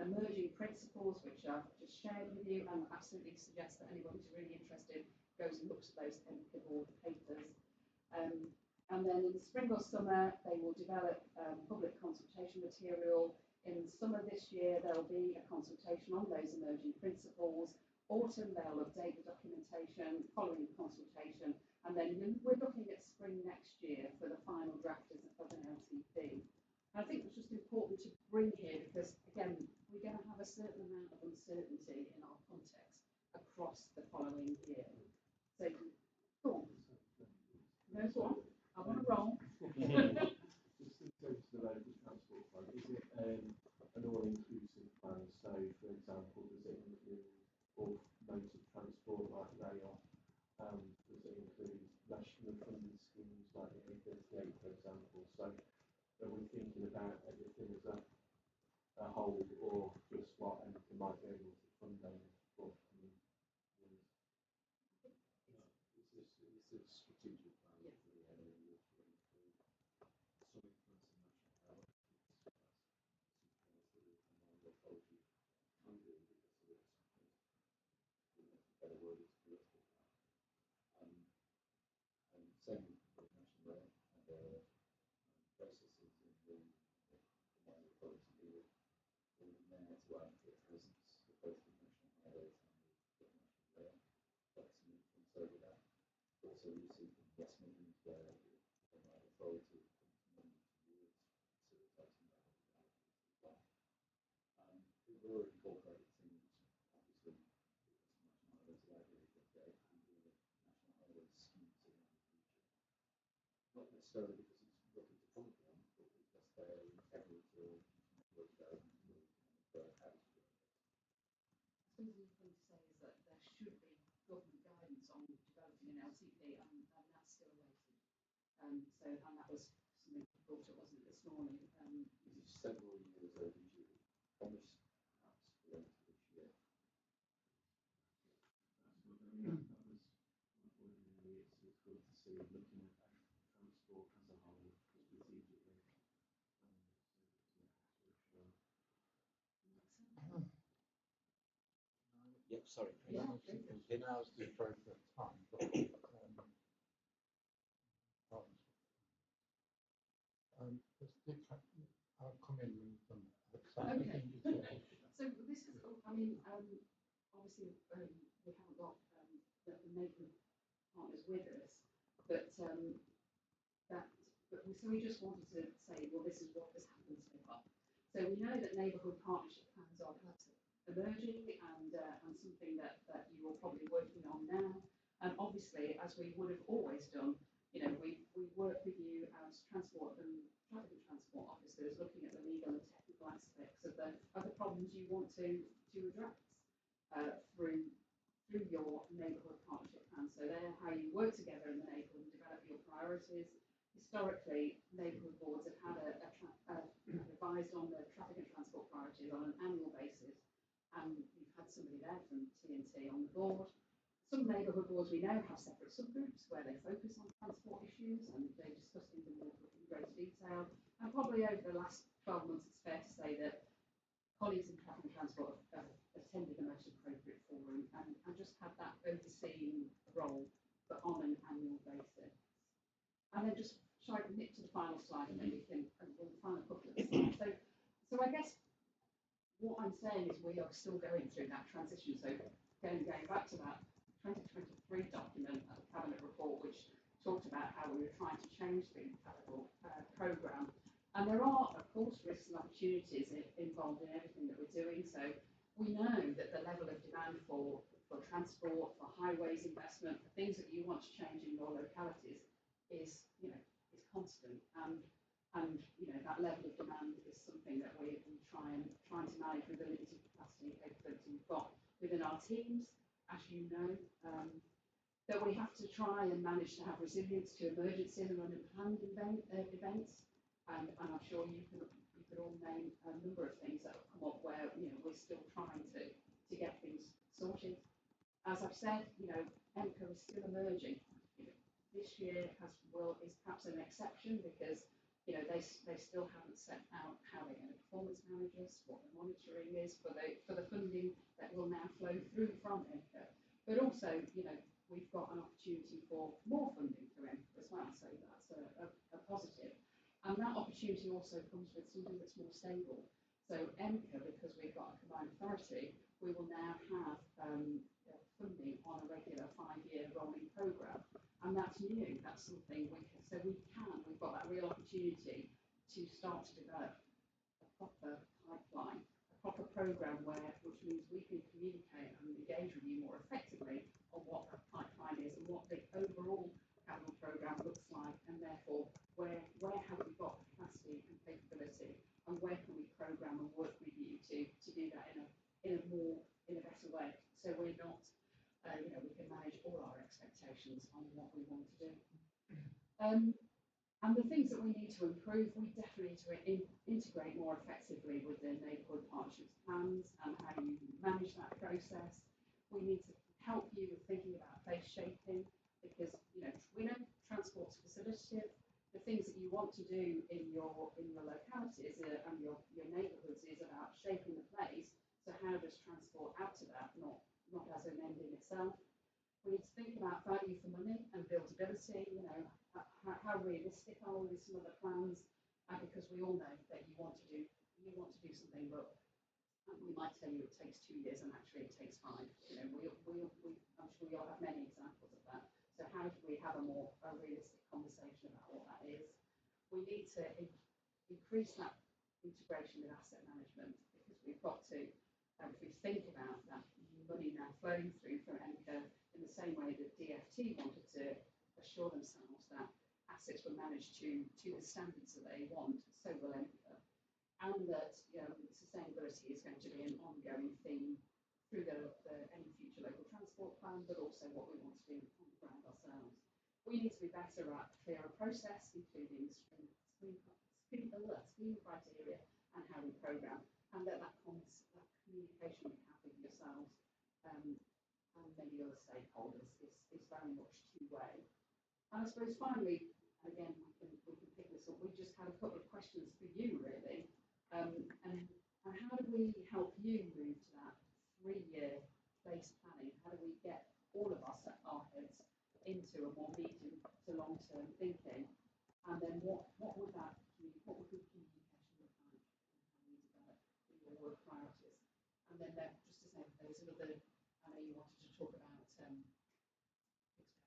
emerging principles, which I've just shared with you, and I absolutely suggest that anyone who's really interested goes and looks at those ENCA board papers. And then in the spring or summer, they will develop public consultation material. In summer this year, there'll be a consultation on those emerging principles. Autumn, they'll update the documentation following the consultation. And then we're looking at spring next year for the final draft of an LTP. And I think it's just important to bring here because, again, we're going to have a certain amount of uncertainty in our context across the following year. So, go on. No, go on. I'm on a roll. Just in terms of the local transport plan, is it an all-inclusive plan? So, for example, does it include all modes of transport like rail? Does it include national funding schemes like the A38, for example? So, are we thinking about everything as a whole, or just what MCA might be able to fund over for coming years? It's a strategic plan for the area which will include some influence in national power. Some authority can do because of its better word is political power. And same with national rail and their processes in the combined authority deal in there to allocate presence for both the national highways and the national rail. That's some influence over that. Also receive investment into their authority commitment towards facilitating that as well. We've already incorporated things, obviously, national highways library that they handle the national highways schemes around the future. Not necessarily because it's looking to fund them, but because they're integral to economic development and how to do it. I suppose the thing to say is that they're should be government guidance on developing an LTP, and that's still awaited. And that was something brought up, wasn't it, this morning? This is several years overdue. Promise perhaps for later this year. That's what, ordinarily it's good to see looking at transport as a whole strategically. Yep, sorry, Chris. Yeah. Now's the appropriate time, but just I'll come in when you've done that. Okay. So this is, I mean, obviously we haven't got the neighbourhood partners with us, but so we just wanted to say, well, this is what has happened so far. So we know that neighbourhood partnership plans are emerging and something that you are probably working on now. And obviously, as we would have always done, you know, we work with you as transport and traffic and transport officers, looking at the legal and technical aspects of the problems you want to address through your neighbourhood partnership plan. So they're how you work together in the neighbourhood and develop your priorities. Historically, neighbourhood boards have had advised on the traffic and transport priorities on an annual basis, and we've had somebody there from TNT on the board. Some neighbourhood boards we know have separate subgroups where they focus on transport issues and they discuss things in greater detail. And probably over the last 12 months, it's fair to say that colleagues in traffic and transport have attended the most appropriate forum and just had that overseeing role, but on an annual basis. And then just shall I nip to the final slide and then we can we'll find a couple of slides. So I guess what I'm saying is we are still going through that transition. So going back to that 2023 document, the Cabinet report, which talked about how we were trying to change the capital programme. And there are, of course, risks and opportunities involved in everything that we're doing. So we know that the level of demand for transport, for highways investment, for things that you want to change in your localities is constant. And that level of demand is something that we trying to manage with the limited capacity and capability we've got within our teams, as you know, that we have to try and manage to have resilience to emergencies and unplanned events. And I'm sure you could all name a number of things that have come up where we're still trying to get things sorted. As I've said, EMCA is still emerging. This year is perhaps an exception because they still haven't set out how they're going to performance manage us, what the monitoring is for the funding that will now flow through from EMCA. But also, we've got an opportunity for more funding through EMCA as well, so that's a positive. And that opportunity also comes with something that's more stable. So EMCA, because we've got a combined authority, we will now have funding on a regular 5-year rolling programme. And that's new, that's something we've got that real opportunity to start to develop a proper pipeline, a proper programme which means we can communicate and engage with you more effectively on what that pipeline is and what the overall capital programme looks like, and therefore where have we got capacity and capability, and where can we programme and work with you to do that in a better way, so we're not we can manage all our expectations on what we want to do. And the things that we need to improve, we definitely need to integrate more effectively with the neighbourhood partnerships plans and how you manage that process. We need to help you with thinking about place shaping, because we know transport's facilitative. The things that you want to do in your localities and your neighbourhoods is about shaping the place. So how does transport add to that, not as an end in itself? We need to think about value for money and buildability. How realistic are we with some of the plans? Because we all know that you want to do something, but we might tell you it takes 2 years and actually it takes 5. I'm sure you'll have many examples of that. So how do we have a realistic conversation about what that is? We need to increase that integration with asset management, because we've got to, if we think about that money now flowing through from EMCA in the same way that DFT wanted to assure themselves that assets were managed to the standards that they want, so will EMCA. And that sustainability is going to be an ongoing theme through any future local transport plan, but also what we want to do on the ground ourselves. We need to be better at clearer process, including screening criteria and how we programme, and that communication we have with yourselves and maybe other stakeholders is very much two-way. And I suppose finally, again, we can pick this up. We just had a couple of questions for you, really, and how do we help you move to that 3-year based planning? How do we get all of us at our heads into a more medium to long term thinking? And then what would good communication look like, and how you develop your work priorities? And then just to say, there's another. I know you wanted to talk about fixed notices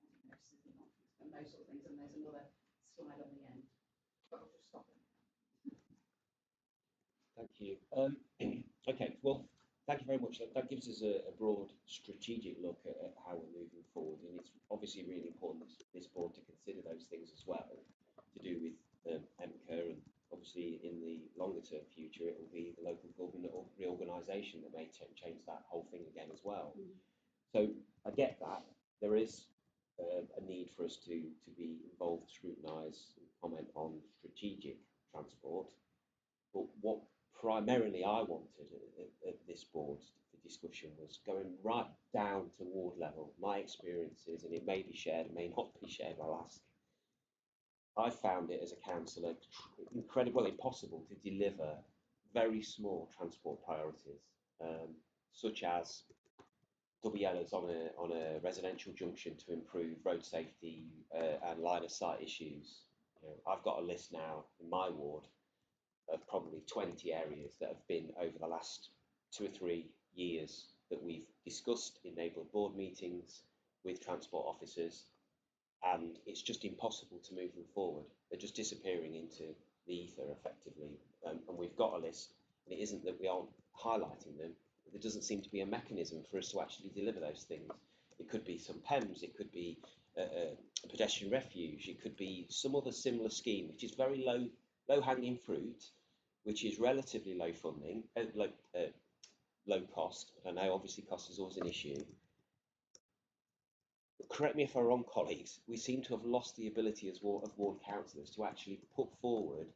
and not fixed, and those sort of things. And there's another slide on the end. But I'll just stop there. Thank you. Okay, well, thank you very much. That gives us a broad strategic look at how we're moving forward, and it's obviously really important that this board to consider those things as well, to do with MCA, and obviously in the longer term future it will be the local government reorganisation that may change that whole thing again as well. So I get that there is a need for us to be involved, scrutinise, and comment on strategic transport, but what primarily I wanted at this board for discussion was going right down to ward level. My experiences, and it may be shared, it may not be shared, I'll ask. I found it as a councillor incredibly impossible to deliver very small transport priorities, such as double yellows on a residential junction to improve road safety and line of sight issues. I've got a list now in my ward of probably 20 areas that have been over the last 2 or 3 years that we've discussed in neighbourhood board meetings with transport officers, and it's just impossible to move them forward. They're just disappearing into the ether effectively, and we've got a list, and it isn't that we aren't highlighting them, but there doesn't seem to be a mechanism for us to actually deliver those things. It could be some PEMS, it could be a pedestrian refuge, it could be some other similar scheme which is very low hanging fruit, which is relatively low funding, low cost. I know obviously cost is always an issue. But correct me if I'm wrong, colleagues, we seem to have lost the ability as ward councillors to actually put forward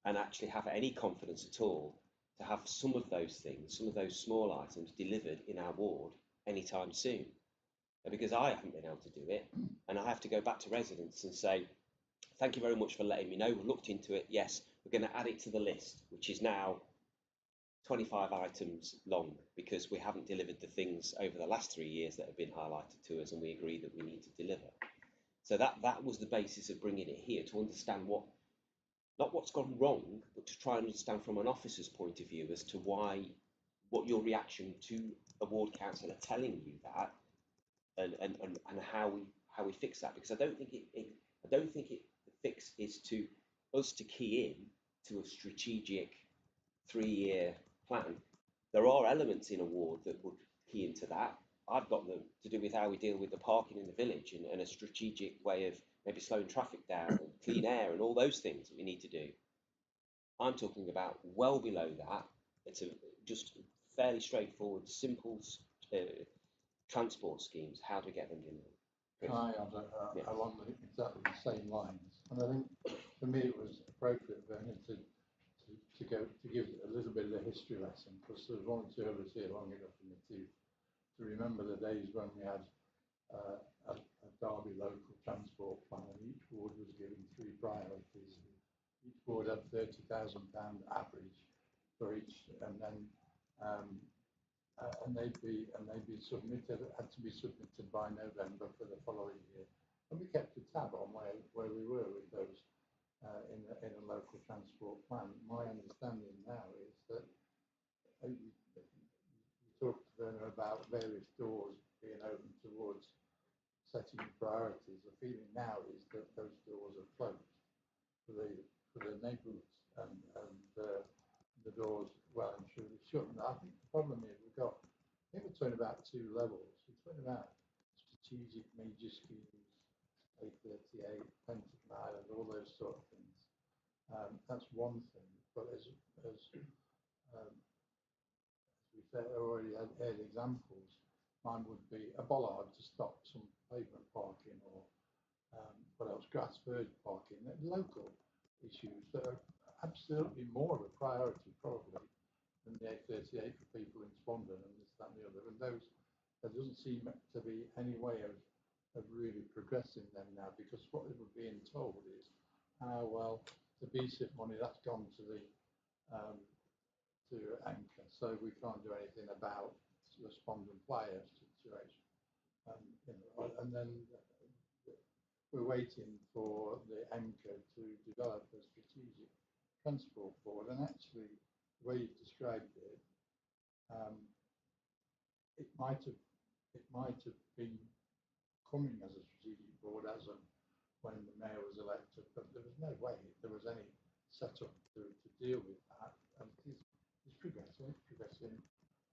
and actually have any confidence at all to have some of those things, some of those small items delivered in our ward anytime soon. Because I haven't been able to do it, and I have to go back to residents and say, thank you very much for letting me know. We've looked into it. Yes, we're going to add it to the list, which is now 25 items long, because we haven't delivered the things over the last 3 years that have been highlighted to us, and we agree that we need to deliver. So that was the basis of bringing it here, to understand not what's gone wrong, but to try and understand from an officer's point of view as to what your reaction to a ward councillor telling you that, and how we fix that. Because I don't think the fix is to us to key in to a strategic 3-year plan. There are elements in a ward that would key into that. I've got them to do with how we deal with the parking in the village, and a strategic way of maybe slowing traffic down and clean air and all those things that we need to do. I'm talking about well below that. It's just fairly straightforward, simple transport schemes. How to get them in there. Can I add along exactly the same lines? And I think for me it was appropriate then to give a little bit of a history lesson, because there's 1 or 2 of us here long enough in the tooth to remember the days when we had a Derby local transport plan, and each ward was given 3 priorities. Each ward had £30,000 average for each, and then they'd be submitted, had to be submitted by November for the following year. And we kept a tab on where we were with those in a local transport plan. My understanding now is that you talked to Werner about various doors being open towards setting priorities. The feeling now is that those doors are closed for the neighbourhoods, and the doors well and truly shut. And I think the problem is we're talking about 2 levels. We're talking about strategic major schemes, A38, Pentagon Island, all those sort of things. That's one thing. But as we we said already had examples. Mine would be a bollard to stop some pavement parking, or what else, grass verge parking. They're local issues that are absolutely more of a priority probably than the A38 for people in Spondon and this, that and the other. And those, there doesn't seem to be any way of really progressing them now, because what we're being told is, well, the BSIP money, that's gone to the to Anchor, so we can't do anything about the Spondon player situation. You know, and then we're waiting for the Anchor to develop a strategic transport board, and actually the way you've described it, it might have been coming as a strategic board as of when the mayor was elected, but there was no way there was any setup to deal with that. And it's progressing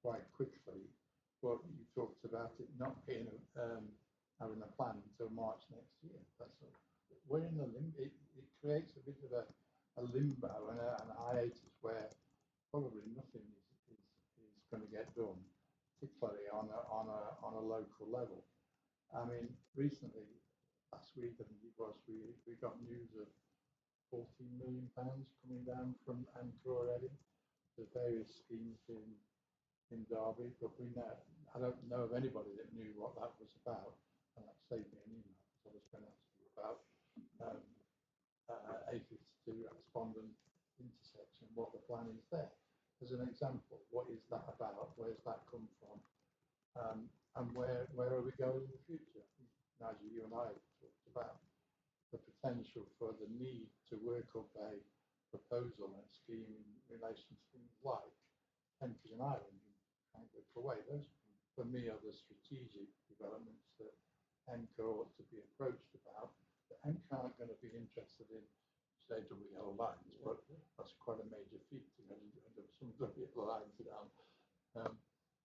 quite quickly. But you talked about it not being having a plan until March next year. We're in the limbo. It creates a bit of a limbo and a hiatus where probably nothing is going to get done, particularly on a local level. I mean, recently, last week I think it was, we got news of £14 million coming down from Anchor already. The various schemes in Derby, but I don't know of anybody that knew what that was about, and that saved me an email because I was going to ask you about A52 at Spondon intersection, what the plan is there. As an example, what is that about? Where's that come from? And where are we going in the future? Nigel, you and I have talked about the potential for the need to work up a proposal and scheme in relation to things like Kentish and Ireland and Frankfurt away. Those, for me, are the strategic developments that Anchor ought to be approached about. But Anchor aren't going to be interested in, say, WO lines, but that's quite a major feat to get into some WO lines down.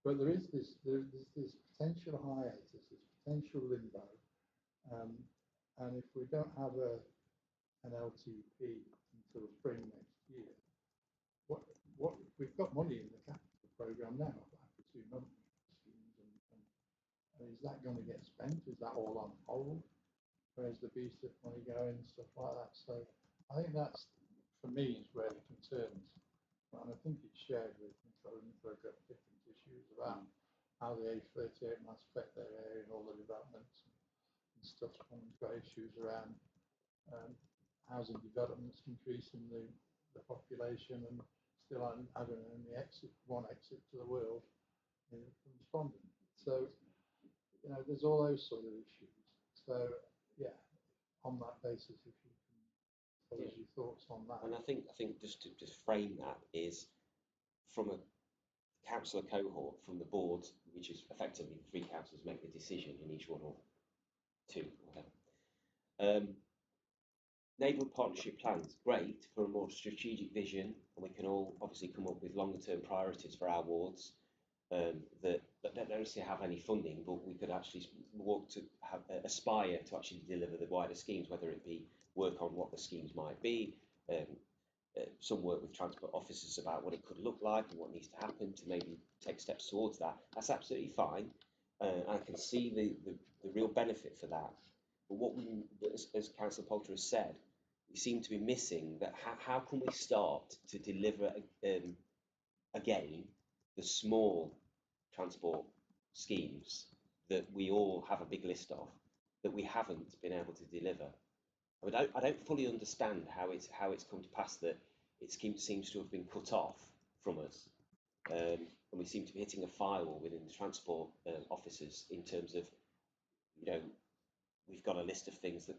But there's this potential hiatus, this potential limbo, and if we don't have an LTP until spring next year, what we've got money in the capital programme now after 2 months schemes, and is that going to get spent? Is that all on hold? Where's the BSIP money going and stuff like that? So I think that's, for me, is where the concerns, and I think it's shared with for different issues about how the A38 must affect their area and all the developments and stuff. And we've got issues around housing developments increasing the population and still having only one exit to the world from Spondon. So, you know, there's all those sort of issues. So, yeah, on that basis, if you can tell us your thoughts on that. And I think just to frame that is from a councillor cohort, from the board, which is effectively 3 councillors make the decision in each one, or 2, whatever. Neighbourhood partnership plans, great for a more strategic vision, and we can all obviously come up with longer term priorities for our wards that don't necessarily have any funding, but we could actually work to aspire to actually deliver the wider schemes, whether it be work on what the schemes might be, some work with transport officers about what it could look like and what needs to happen to maybe take steps towards that. That's absolutely fine. I can see the real benefit for that. But what we, as Councillor Poulter has said, we seem to be missing that how can we start to deliver again the small transport schemes that we all have a big list of that we haven't been able to deliver. I don't fully understand how it's come to pass that it seems to have been cut off from us, and we seem to be hitting a firewall within the transport officers in terms of, you know, we've got a list of things that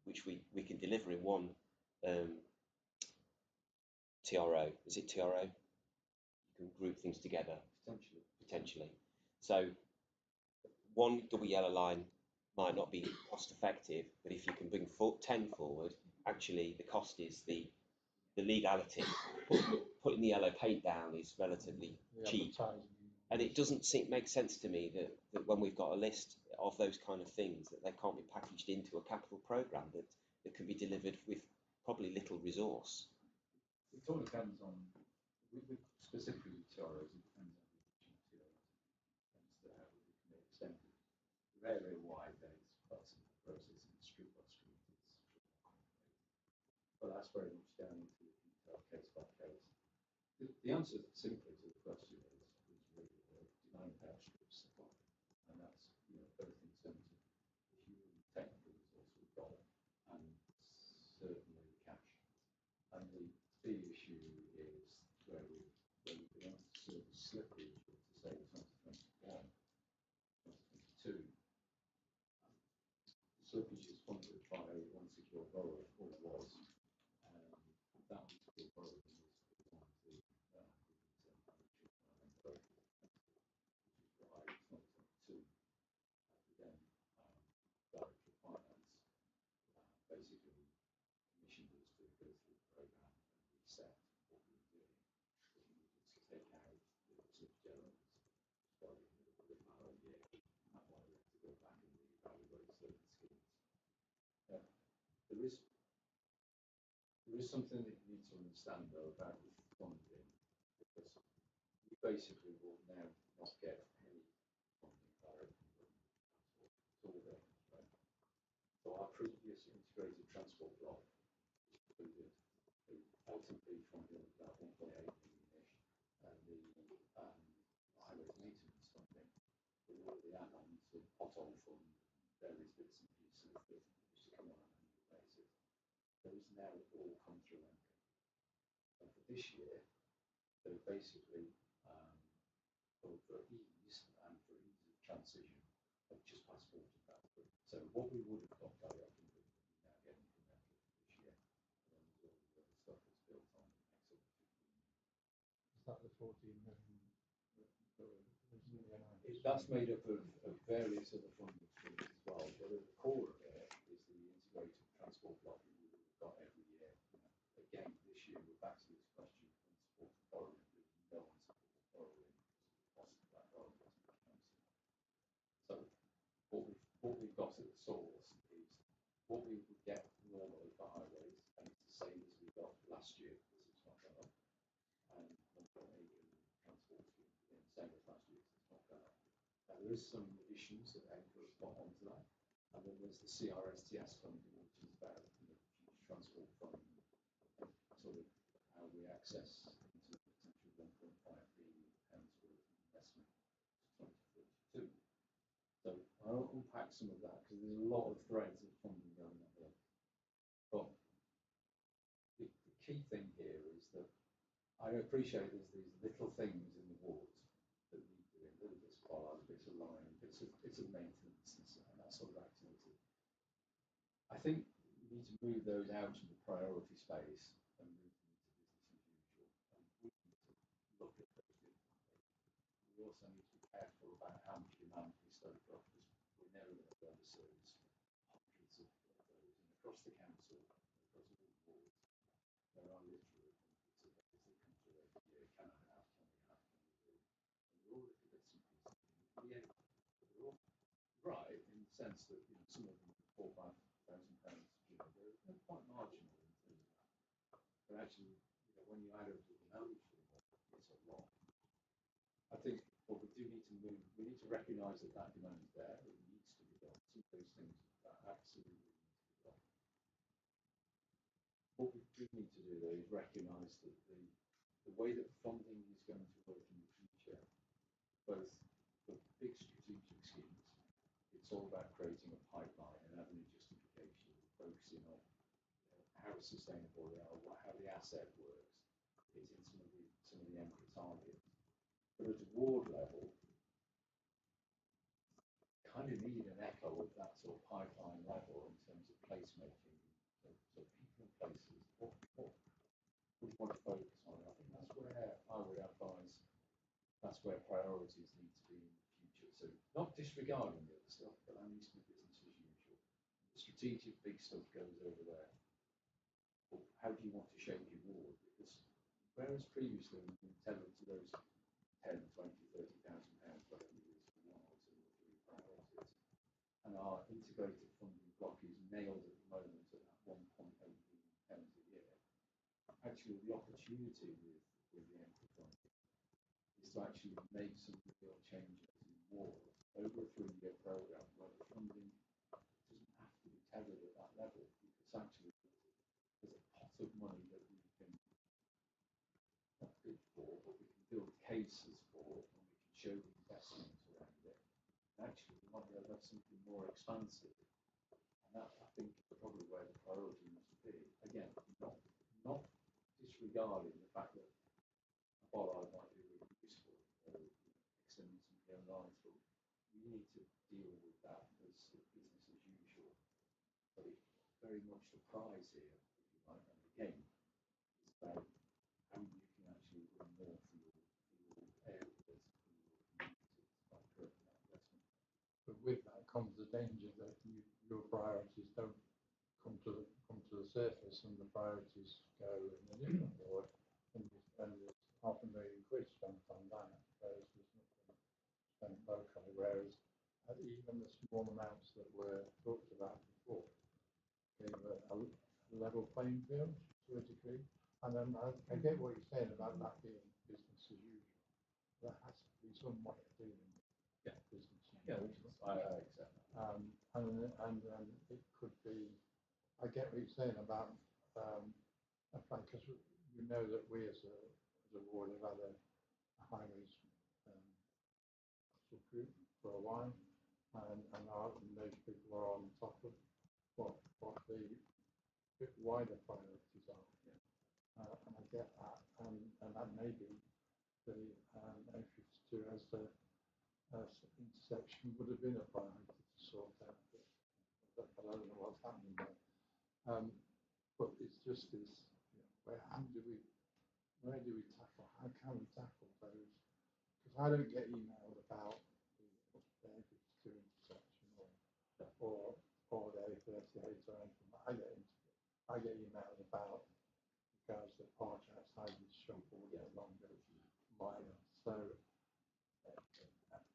which we can deliver in one TRO. Is it TRO? You can group things together potentially. So one double yellow line might not be cost effective, but if you can bring 10 forward, actually the cost is the legality. Putting the yellow paint down is relatively cheap, and it doesn't make sense to me that when we've got a list of those kind of things, that they can't be packaged into a capital programme that can be delivered with probably little resource. It all depends on, specifically with TROs, it depends on the region. area-wide, then it's quite a simple process, and street by street, it's complicated. But that's very much down into the detail, case by case. The answer simply to the question is really design power strip supply, and that's both in terms of the human technical resource we've got and certainly the cash. And the big issue is where we've been able to service slippage to say 2021, 2022. Slippage is funded by unsecured borrowing, or was. That unsecured borrowing is one of the growth, which is why 2022 we then director of finance basically commissioned us to go through the program and reset what we were doing. We needed to take out the slippage errors starting with a narrow year, and why we had to go back and reevaluate certain schemes. There is something that you need to understand though about the funding, because you basically will now not get any funding directly from transport. It's all there, right? So our previous integrated transport block, which included the LTP funding of about 1.8 million-ish, and the highways maintenance funding, with all the add-ons of pothole fund, various bits and pieces that used to come on an annual basis. Those now all come through anchor. And for this year, they're basically for ease and for ease of transition, have just passported that through. So what we would have got directly with we now get incremental this year, and then there's all the other stuff that's built on the next sort of 15 years. Is that the 14 million? That's made up of various other funding streams as well, but at the core of it is the integrated transport block that we would have got every year. Again, this year we're back to this question of unsupported borrowing. There's no unsupported borrowing because of the cost of that borrowing to the council. So what we've got at the source is what we would get normally for highways, and it's the same as we got last year because it's not gone up. And 1.8 million transport scheme, again, same as last year because it's not gone up. Now, there is some additions that Anchor has put onto that, and then there's the CRSTS funding, which is about future transport funding, and sort of how we access into the potential 1.5 billion pounds worth of investment to 2032. So I'll unpack some of that because there's a lot of threads of funding going on there. But the key thing here is that I appreciate there's these little things in the wards that need doing, little bits of bollard, bits of line, bits of maintenance and that sort of activity. I think we need to move those out of the priority space and move them into business as usual. And we need to look at those differently. We also need to be careful about how much demand we stoke up, because we're never going to be able to service hundreds of those. And across the council, across all the wards, there are literally hundreds of those that come through every year. Can we do? And they're all little bits and pieces. Yeah, they're all right in the sense that some of them are £4,000 to £5,000. They're quite marginal in terms of that. But actually, when you add up the knowledge to them, it's a lot. I think what we do need to move, we need to recognise that that demand is there. It needs to be done. Some of those things that absolutely need to be done. What we do need to do though is recognise that the way that funding is going to work in the future, both for big strategic schemes, it's all about creating a pipeline and having a justification, focusing on how sustainable they are, how the asset works. It's in some of the anchor targets. But at a ward level, kind of need an echo of that sort of pipeline level in terms of placemaking. So people and places, what would you want to focus on? I think that's where I would advise, that's where priorities need to be in the future. So not disregarding the other stuff, but that needs to be business as usual. The strategic big stuff goes over there. But how do you want to shape your ward? Because whereas previously we've been tethered to those 10, 20, 30,000 pounds, whatever it is, for one or two or three priorities, and our integrated funding block is nailed at the moment at that 1.8 million pounds a year. Actually, the opportunity with the anchor funding is to actually make some real changes in wards over a 3-year programme, where something more expansive. And that, I think, is probably where the priority must be. Again, not disregarding the fact that a bollard might be really useful or extending some of the own lines, but we need to deal with that as business as usual. But it's very much the prize here, if you like, and again, it's about how you can actually bring more for your areas, for your communities by creating that investment. But with that comes the danger that your priorities don't come to the surface and the priorities go in a different order, and there's often $1 million spent on that, whereas there's nothing spent locally. Whereas even the small amounts that were talked about before gave a level playing field to a degree. And then I get what you're saying about that being business as usual. There has to be some way of doing business as usual. I accept that. And it could be. I get what you're saying about because we know that we as a ward have had a high-risk group for a while, and those people are on top of what the wider priorities are. And I get that, and that may be the A52 as the intersection would have been a priority to sort out. But I don't know what's happening there. But it's just this, where do we tackle? How can we tackle those? Because I don't get emailed about the A52 intersection or the A38 or anything. I get emailed about the guys that park outside this shop all day long minor. So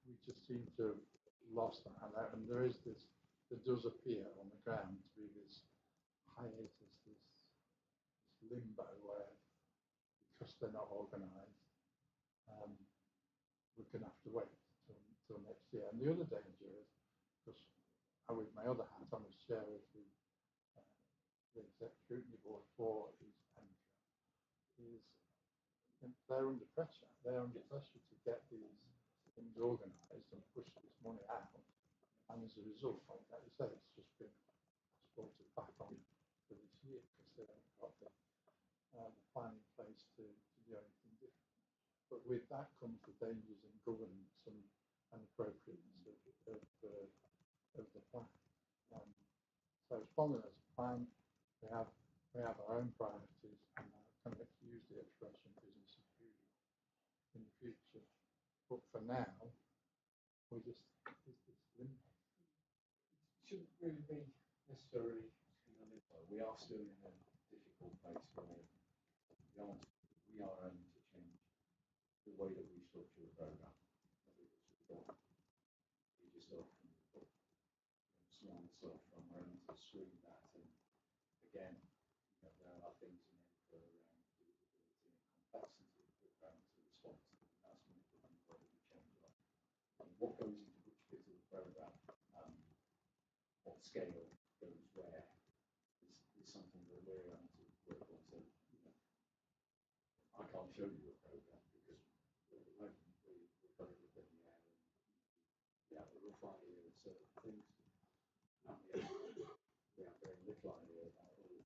we just seem to have lost that, and there does appear on the ground to be this hiatus, this limbo where, because they're not organised, we're going to have to wait till next year. And the other danger is, because with my other hat, I'm a chair of the Exec Scrutiny Board for East Anglia, is they're under pressure. They're under pressure to get these things organised and push this money out. And as a result, like you say, it's just been exported back on for this year because they haven't got the plan in place to do anything different. But with that comes the dangers in governance and appropriateness of the plan. So as following as a plan, we have our own priorities, and kind of use the expression business as usual in the future. But for now, we just it's limbo. It shouldn't really be necessarily in a limbo. We are still in a difficult place where we are aiming to change the way that we structure the programme. We just often put small stuff and we're aiming to screen that, and again, there are things in it for around deliverability and complexity of the programme to respond to, and that's one of the things where we change that. What goes into which bit of the programme, what scale goes where, is something that we're going to work on. So, I can't show you a programme because at the moment we're very up in the air, and we have a rough idea of certain things, and we have very little idea about others.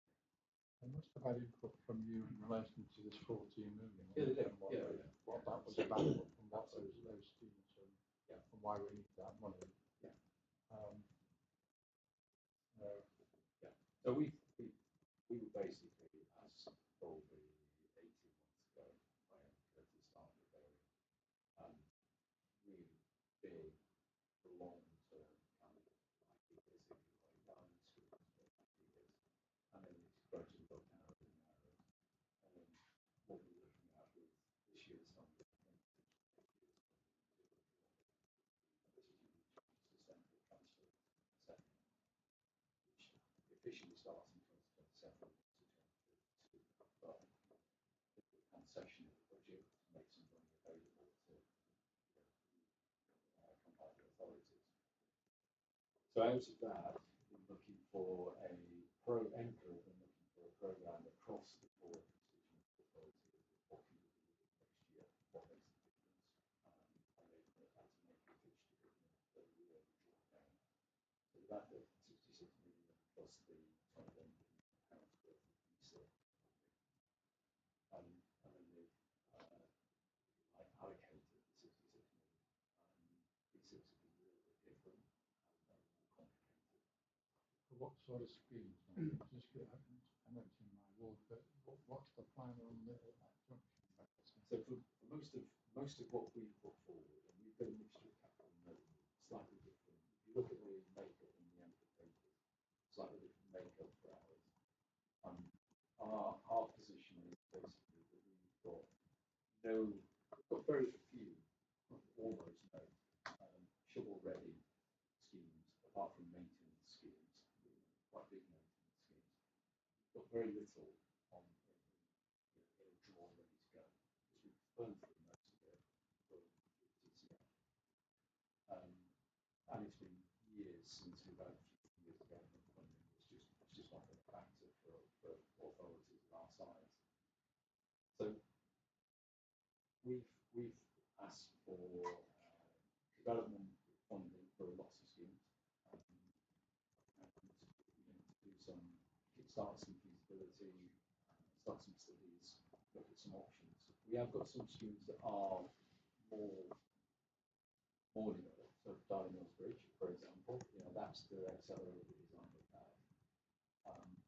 I must have had input from you in relation to this 14 million. What that was about, and what those schemes and why we need that money. So we were basically, as probably 18 months ago, I Curtis started very really big, long-term kind of ideas, if you like, diamond schemes, ideas, and then it's gradually got narrowed and narrowed. And then what we're looking at with this year's number, sustainable transfer second, which officially starts in 2027 to 2032, but the concession of the budget to make some money available to combining authorities. So out of that, we're looking for a looking for a programme across the four constituent authorities. What can we do next year? What makes a difference? And able to make a pitch to government that we will draw down with that, the 66 million plus the 21 million pounds worth of research. And then they've like allocated the 66 million. Research has been a little bit different and more complicated. What sort of schemes? Just I know it's in my ward, but what's the plan on that junction? So for most of what we put forward, and we've got a mixture of capital and revenue, slightly different. If you look at the makeup in the amp papers, slightly different makeup for ours. Our position is basically that we've got very few, almost no, shovel-ready schemes, apart from maintenance schemes, quite big maintenance schemes. We've got very little on in a drawer ready to go, because we've burned through most of it for TCF. And it's been years since we've had a few years of government funding. It's just not been a factor for authorities of our size. So we've asked for development funding for lots of schemes, and to do some kickstart some feasibility, start some studies, look at some options. We have got some schemes that are more developed. So Darling Mills Bridge, for example, that's the accelerated design we've had.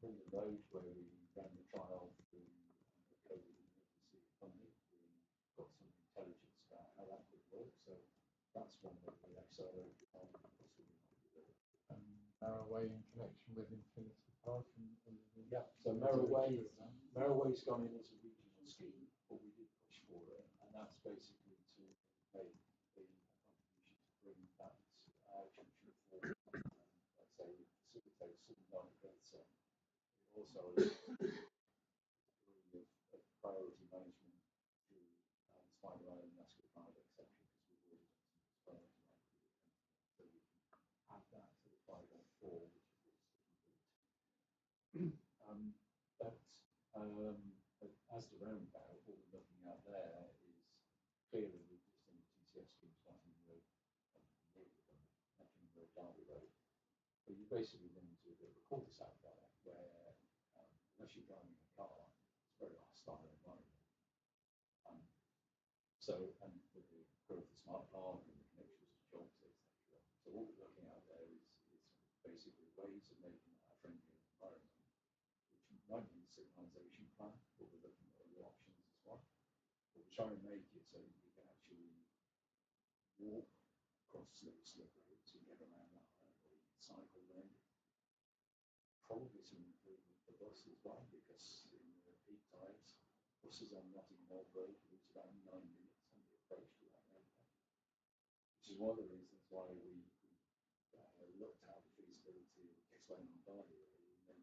London Road, where we ran the trial through COVID emergency funding, we got some intelligence about how that would work. So that's one that we accelerated on. Merroway in connection with Infinity Park yeah. So Merroway's gone in as a regional scheme, but we did push for it, and that's basically to make the contribution to bring that junction forward. Let's say facilitate some non-growth zone. It also degree of priority management through Spider Island, Nasco 5, etc. Because we've already done some priority management, so we can add that to the 514, which is the sticky but as the roundabout, what we're looking at there is clearly the existing TCF schemes, Nottingham Road, Nottingham Road, Derby Road. But you basically run into a bit of a cul-de-sac there, where unless you're driving a car, it's a very hostile environment. And with the growth of Smart Park and the connections to jobs, etc. So what we're looking at there is basically ways of making that a friendly environment, which might be a signalisation plan, but we're looking at other options as well. But we're trying to make it so that you can actually walk across slip roads and get around that island, or you can cycle around it. Probably some improvement for bus as well, because in the peak times, buses on Nottingham Old Road lose about 9 minutes on the approach to that roundabout, which is one of the reasons why we looked at the feasibility of Kissland and Derby Road, and then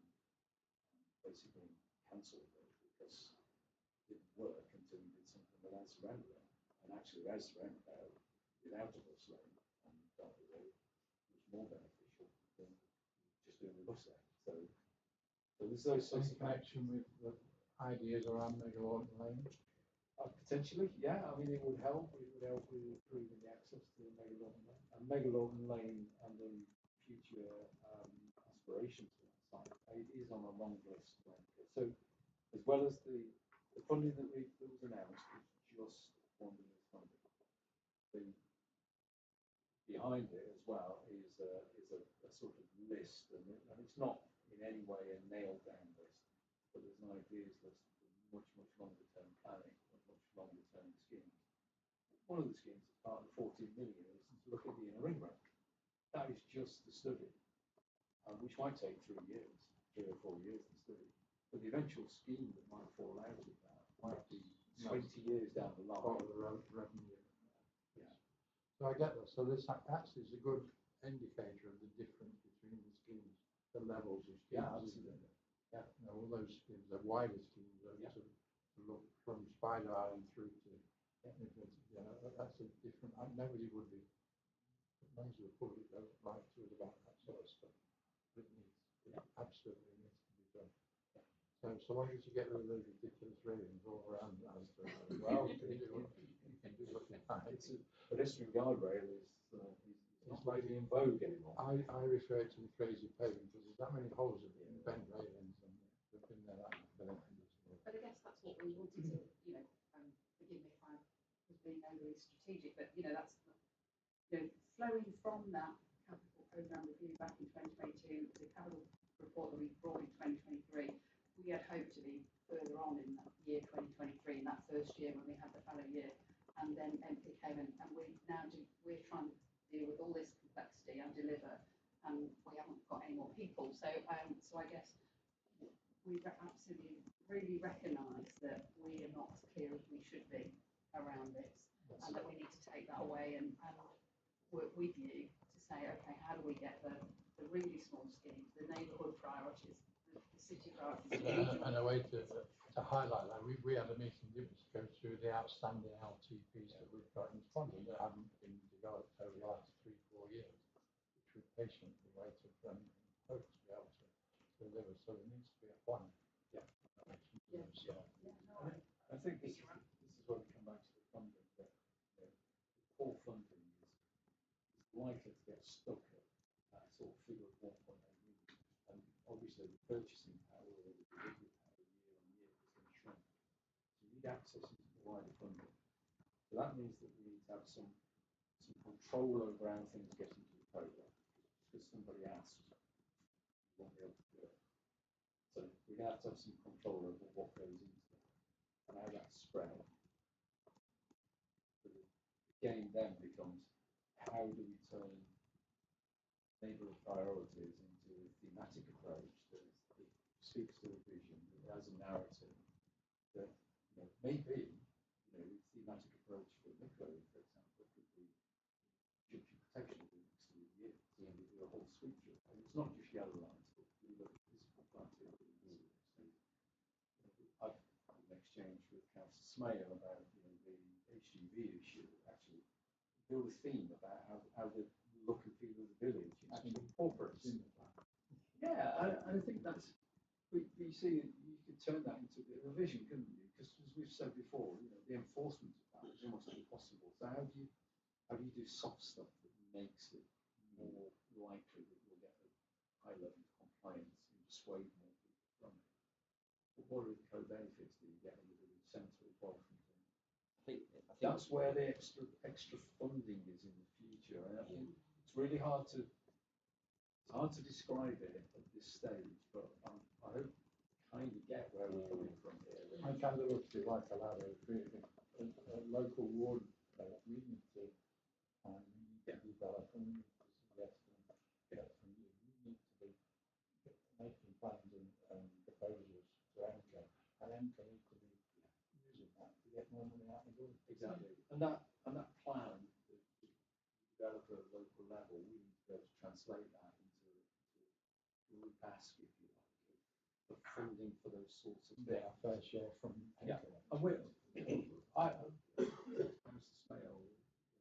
basically cancelled it because it didn't work until we did something without a roundabout. And actually, as a roundabout, without a bus lane on Derby Road, was more beneficial than just doing the bus lane. So there's those sorts of connection with the ideas around Megalorton Lane. Potentially, yeah. I mean, it would help. It would help with improving the access to Megalorton Lane. And Megalorton Lane and the future aspirations for that site, it is on a long list. So, as well as the funding that was announced, was just one year's funding. Behind it as well is a sort of list, and it's not in any way a nailed down list, but there's an ideas list for much longer term planning, much longer term schemes. One of the schemes as part of the 14 million is to look at the inner ring road. That is just the study, which might take 3 years, 3 or 4 years to study. But the eventual scheme that might fall out of that might be 20 years down the line. Part of the revenue. Yeah. So I get that. So this actually is a good indicator of the difference between the schemes, the levels of schemes. Yeah, absolutely. Yeah. All those schemes, the wider schemes, to look from Spider Island through to that's a different. Nobody would be. Members of the public don't like to us about that sort of stuff. It absolutely needs to be done. So long as you get rid of those ridiculous railings all around the house, well, you can do what you like. It's a pedestrian guardrail is not really in vogue anymore. I refer to the crazy paving because there's that many holes in it, bent railings, and they've been there that long. But I guess that's what we wanted to, forgive me if I was being overly strategic, but that's flowing from that capital programme review back in 2022, the capital report that we brought in 2023, we had hoped to be further on in that year 2023, in that first year when we had the fallow year, and then MP came in, and we're trying to deal with all this complexity and deliver, and we haven't got any more people. So I guess we absolutely really recognise that we are not as clear as we should be around this, and that we need to take that away and work with you to say, okay, how do we get the really small schemes, the neighbourhood priorities, the city priorities, the regional. And a way to highlight that, we had a meeting to go through the outstanding LTPs that we've got in funding that haven't been developed over the last 3-4 years, which we've patiently waited for and hope to be able to deliver. So there needs to be a plan. I think this is where we come back to the funding, that the core funding is likely to get stuck at that sort of figure of 1.8 million. And obviously the purchasing power or the delivery power year on year is going to shrink. So you need access into the wider funding. So that means that we need to have some control over how things get into the programme. Because somebody asks, we won't be able to do it. So we have to have some control over what goes into that and how that's spread. So the game then becomes, how do we turn neighbourhood priorities into a thematic approach that speaks to the vision, that has a narrative, that maybe the thematic approach for Nico, for example, could be junction protection for the next 3 years. So we do a whole sweep through. And it's not just yellow lines, but we look at physical criteria. I've had an exchange with Councillor Smale about the HGV issue. Actually, build a theme about how the look and feel of the village actually incorporates in the plan. Yeah, I think that's. You see, you could turn that into a bit of a vision, couldn't you? Because as we've said before, the enforcement of that is almost impossible. So how do you do soft stuff that makes it more likely that you'll get a high level of compliance and dissuade more people from it? But what are the co-benefits that you get under the central authority? I think that's where the extra funding is in the future. And I think it's really hard to describe it at this stage, but I hope kind of get where we're coming from here. I kind of look at it like a ladder. A local ward, we need to develop and we need to suggest and get from you. We need to be making plans and proposals to MCO, and MCO needs to be using that to get more money out of the door. Exactly, and that plan, the developer at local level, we need to be able to translate that into a group ask, if you like, of funding for those sorts of things. Yeah, fair share from Yeah, and Councillor Smale,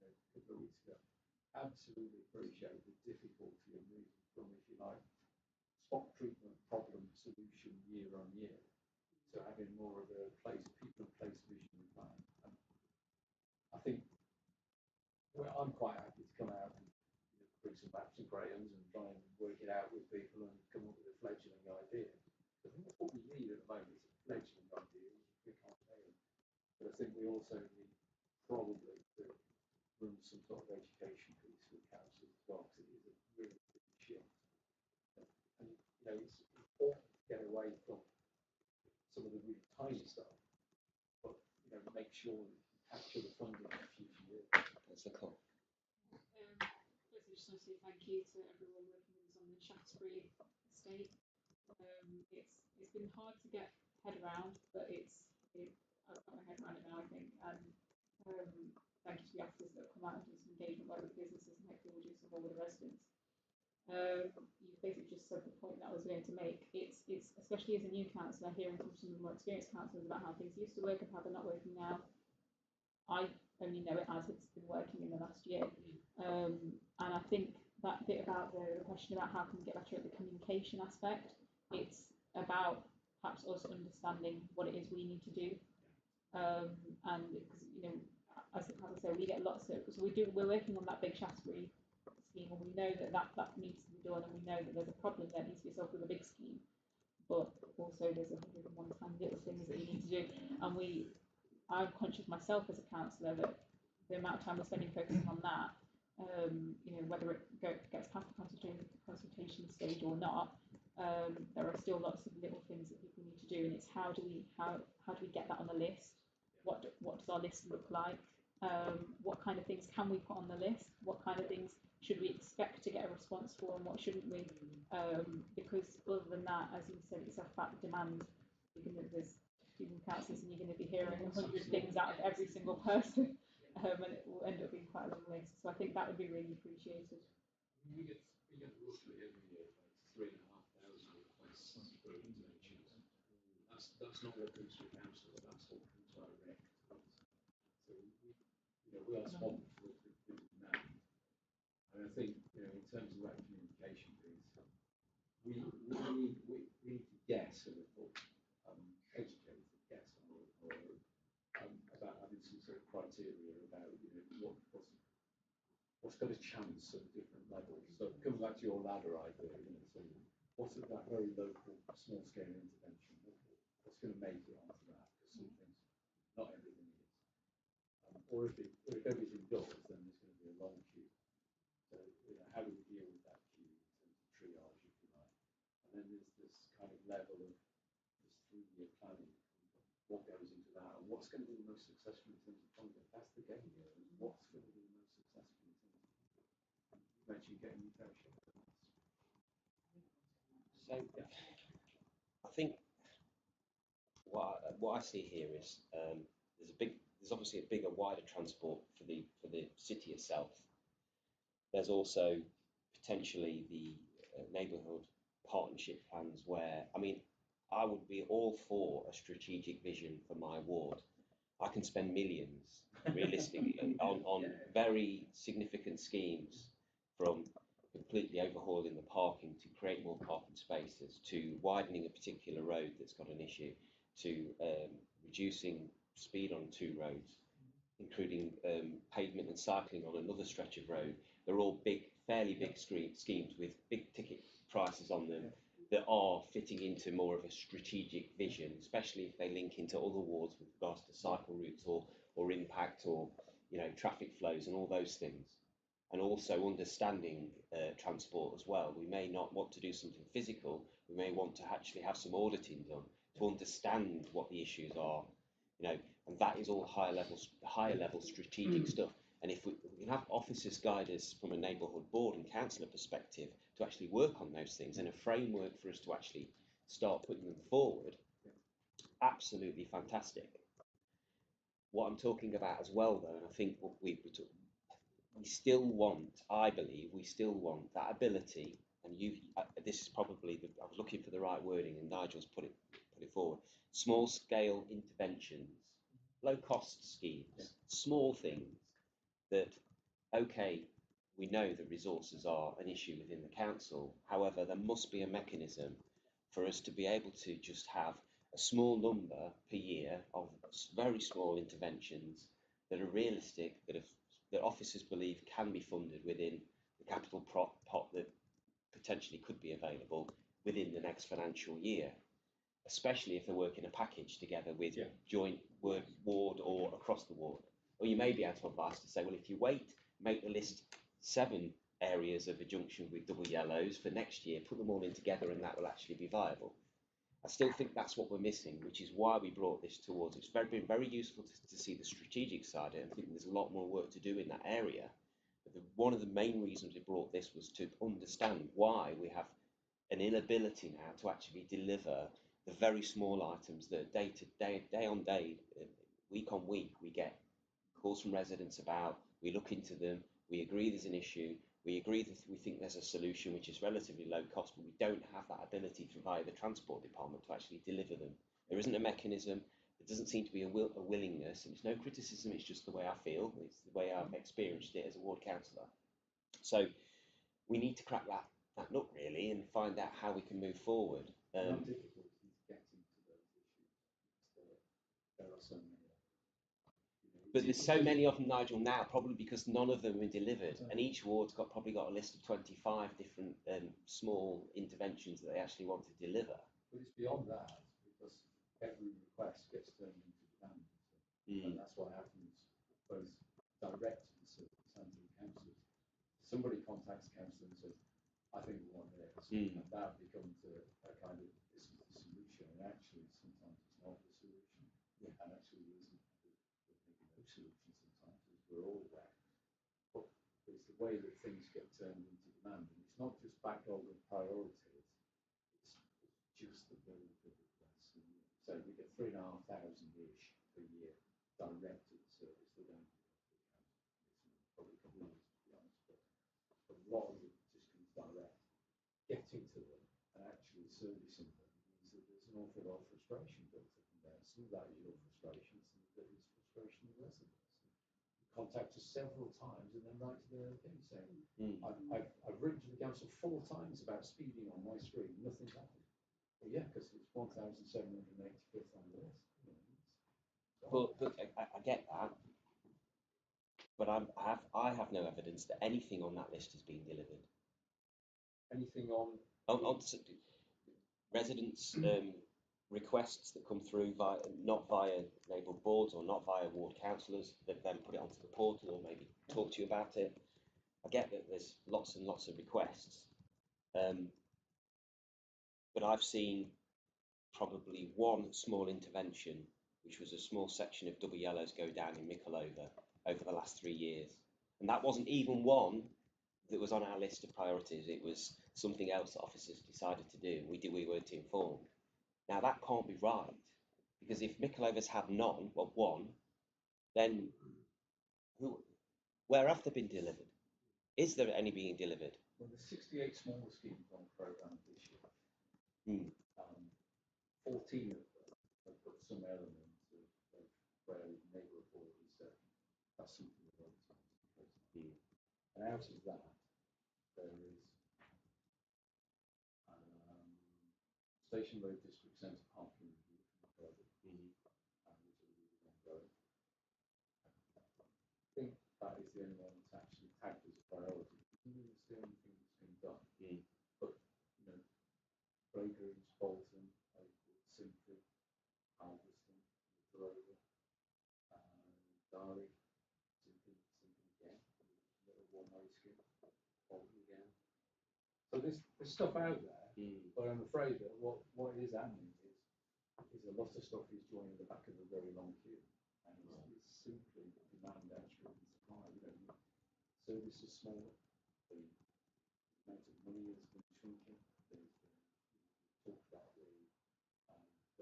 a couple of weeks ago, absolutely appreciate the difficulty of moving from, if you like, spot treatment problem solution year on year to having more of a people and place visionary plan. And I think I'm quite happy to come out and bring some maps and crayons and try and work it out with people and come up with a fledgling idea. I think that's what we need at the moment, is a fledgling idea, which we can't nail. But I think we also need probably to run some sort of education piece for councils as well, because it is a really big shift. And it's important to get away from some of the really tiny stuff, but make sure that you capture the funding in the future years. That's the call. Firstly, just want to say thank you to everyone working with us on the Shaftesbury estate. It's been hard to get head around, but I've got my head around it now, I think. And thank you to the officers that have come out and done some engagement work with businesses, and hopefully we'll do some more with the residents. You basically just said the point that I was going to make. It's especially as a new councillor, hearing from some of the more experienced councillors about how things used to work and how they're not working now. I only know it as it's been working in the last year. And I think that bit about the question about how can we get better at the communication aspect, it's about perhaps us understanding what it is we need to do. And because as I say, we get lots of, so we're working on that big Shaftesbury scheme, and we know that needs to be done, and we know that there's a problem that needs to be solved with a big scheme, but also there's 101 tiny little things that you need to do, and I'm conscious myself as a councillor that the amount of time we're spending focusing on that, whether it gets past the consultation stage or not, there are still lots of little things that people need to do, and it's how do we get that on the list? What does our list look like? What kind of things can we put on the list? What kind of things should we expect to get a response for, and what shouldn't we? Because other than that, as you said, it's about demand. There's student councillors, and you're going to be hearing 100 things out of every single person, and it will end up being quite a long list. So I think that would be really appreciated. We get roughly every year like 3,500 requests for interventions. That's not what comes through council, that's what comes direct. So we are swamped with demand. And I think in terms of that communication piece, we need to guess a little, educated guess about having some sort of criteria about what's got a chance at different levels. So coming back to your ladder idea, so what's at that very local, small scale intervention? What's going to make it onto that? Because some things, not everything is. Or if everything does, then there's going to be a long queue. So how do we deal with that queue in terms of triage, if you like? And then there's this kind of level of this 3-year planning. What goes into that, and what's going to be the most successful in terms of content? That's the game here. What's going to be the most successful in terms of content? You mentioned getting new fellowship. So I think what I see here is there's obviously a bigger, wider transport for the city itself. There's also potentially the neighbourhood partnership plans where, I would be all for a strategic vision for my ward. I can spend millions, realistically, on very significant schemes, from completely overhauling the parking to create more parking spaces, to widening a particular road that's got an issue, to reducing speed on 2 roads, including pavement and cycling on another stretch of road. They're all fairly big schemes with big ticket prices on them, that are fitting into more of a strategic vision, especially if they link into other wards with regards to cycle routes or impact or traffic flows and all those things. And also understanding transport as well. We may not want to do something physical, we may want to actually have some auditing done to understand what the issues are, and that is all higher level strategic stuff. And if we can have officers guide us from a neighbourhood board and councillor perspective to actually work on those things, and a framework for us to actually start putting them forward, absolutely fantastic. What I'm talking about as well, though, and I think what we still want, I believe, we still want that ability, and this is probably, I was looking for the right wording, and Nigel's put it forward, small scale interventions, low cost schemes, small things that, okay, we know the resources are an issue within the council. However, there must be a mechanism for us to be able to just have a small number per year of very small interventions that are realistic, that officers believe can be funded within the capital pot that potentially could be available within the next financial year, especially if they're working a package together with joint ward or across the ward. Or you may be able to advise to say, well, if you make the list 7 areas of a junction with double yellows for next year, put them all in together, and that will actually be viable. I still think that's what we're missing, which is why we brought this towards. It's been very useful to see the strategic side, and I think there's a lot more work to do in that area. But one of the main reasons we brought this was to understand why we have an inability now to actually deliver the very small items that day on day, week on week, we get calls from residents about, we look into them, we agree there's an issue, we agree that we think there's a solution which is relatively low cost, but we don't have that ability via the transport department to actually deliver them. There isn't a mechanism, there doesn't seem to be a willingness, and it's no criticism, it's just the way I feel, it's the way I've experienced it as a ward councillor. So we need to crack that nut really, and find out how we can move forward. How difficult is getting to those issues? There are so many. But there's so many of them, Nigel, now, probably because none of them are delivered, and each ward's probably got a list of 25 different small interventions that they actually want to deliver. But it's beyond that, because every request gets turned into demand. And that's what happens both direct to the service and to the council. Somebody contacts the council and says, I think we want this, and that becomes a kind of, this is the solution, and actually sometimes it's not the solution. And actually there isn't, maybe no solution sometimes, as we're all aware. But it's the way that things get turned into demand, and it's not just backlog of priorities, it's just the build of requests. So we get 3,500-ish per year direct to the service. They don't do it, probably a couple of years, to be honest, but a lot of it just comes direct. Getting to them and actually servicing them means that there's an awful lot of frustration built up in there. Some of that is your frustration, some of it is frustration of residents. You contact us several times and then write to the thing saying, I've written to the council 4 times about speeding on my street, nothing's happened. Well, yeah, because it's 1,785th on the list. But I get that. But I have no evidence that anything on that list has been delivered. Anything on residents' requests that come through not via labelled boards or not via ward councillors that then put it onto the portal or maybe talk to you about it. I get that there's lots and lots of requests, but I've seen probably one small intervention, which was a small section of double yellows go down in Micklover over the last 3 years, and that wasn't even one that was on our list of priorities. It was something else that officers decided to do. We weren't informed. Now that can't be right, because if Mickleovers have none, well, one, then where have they been delivered? Is there any being delivered? Well, there's 68 smaller schemes on the programme this year. 14 of them have got some element of where neighbourhood board is that's something we're going to concentrate on. And out of that, there is Station Road District Centre parking review from the project, which is really ongoing. I think that is the only one that's actually tagged as a priority. It's the only thing that's been done. But, you know, Braegrove, Bolton, Oakwood, Simply, Alveston, Rover, Derry, Simply again, little one-way scheme, Bolton again. So there's stuff out there, but I'm afraid that what is happening is a lot of stuff is joining the back of a very long queue, and it's simply demand outstripping supply. You know, service is smaller, the amount of money has been shrinking. Talk about the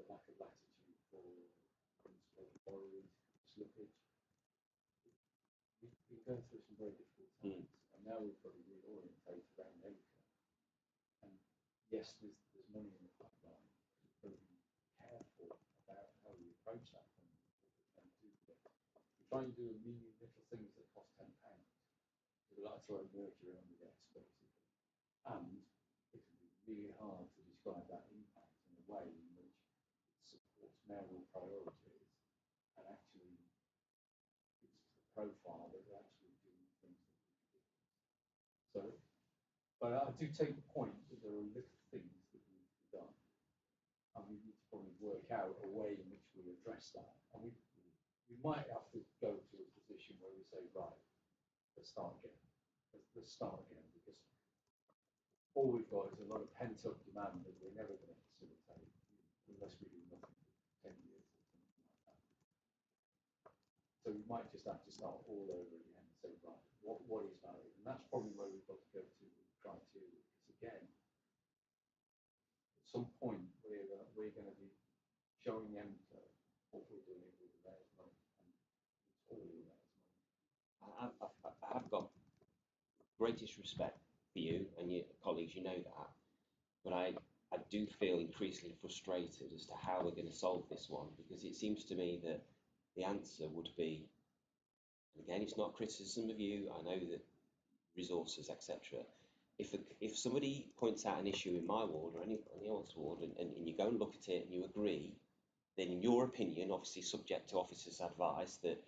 lack of latitude for municipal borrowing, slippage. We've gone through some very difficult times, and now we've got to reorientate around nature. And yes, there's money in the pipeline, but be careful about how we approach that and what we're trying to do. We try and do a million little things that cost £10. We like to throw mercury on the gas, basically. And it can be really hard to describe that impact in a way in which it supports mayoral priorities and actually gives us the profile that we're actually doing things that we can do. So, but I do take the point that there are little things that need to be done, and we need to probably work out a way in which we address that. And we might have to go to a position where we say, right, let's start again. Let's start again, because all we've got is a lot of pent-up demand that we're never going to facilitate unless we do nothing for 10 years or something like that. So we might just have to start all over again and say, right, what is valid? And that's probably where we've got to go to with criteria, because again, at some point we're going to be showing them what we're doing with the mayor's money, and it's all the mayor's money. I have got greatest respect for you and your colleagues, you know that, but I do feel increasingly frustrated as to how we're going to solve this one, because it seems to me that the answer would be, and again, it's not criticism of you, I know that resources, etc. If somebody points out an issue in my ward or any else's ward, and you go and look at it and you agree, then in your opinion, obviously subject to officers' advice, that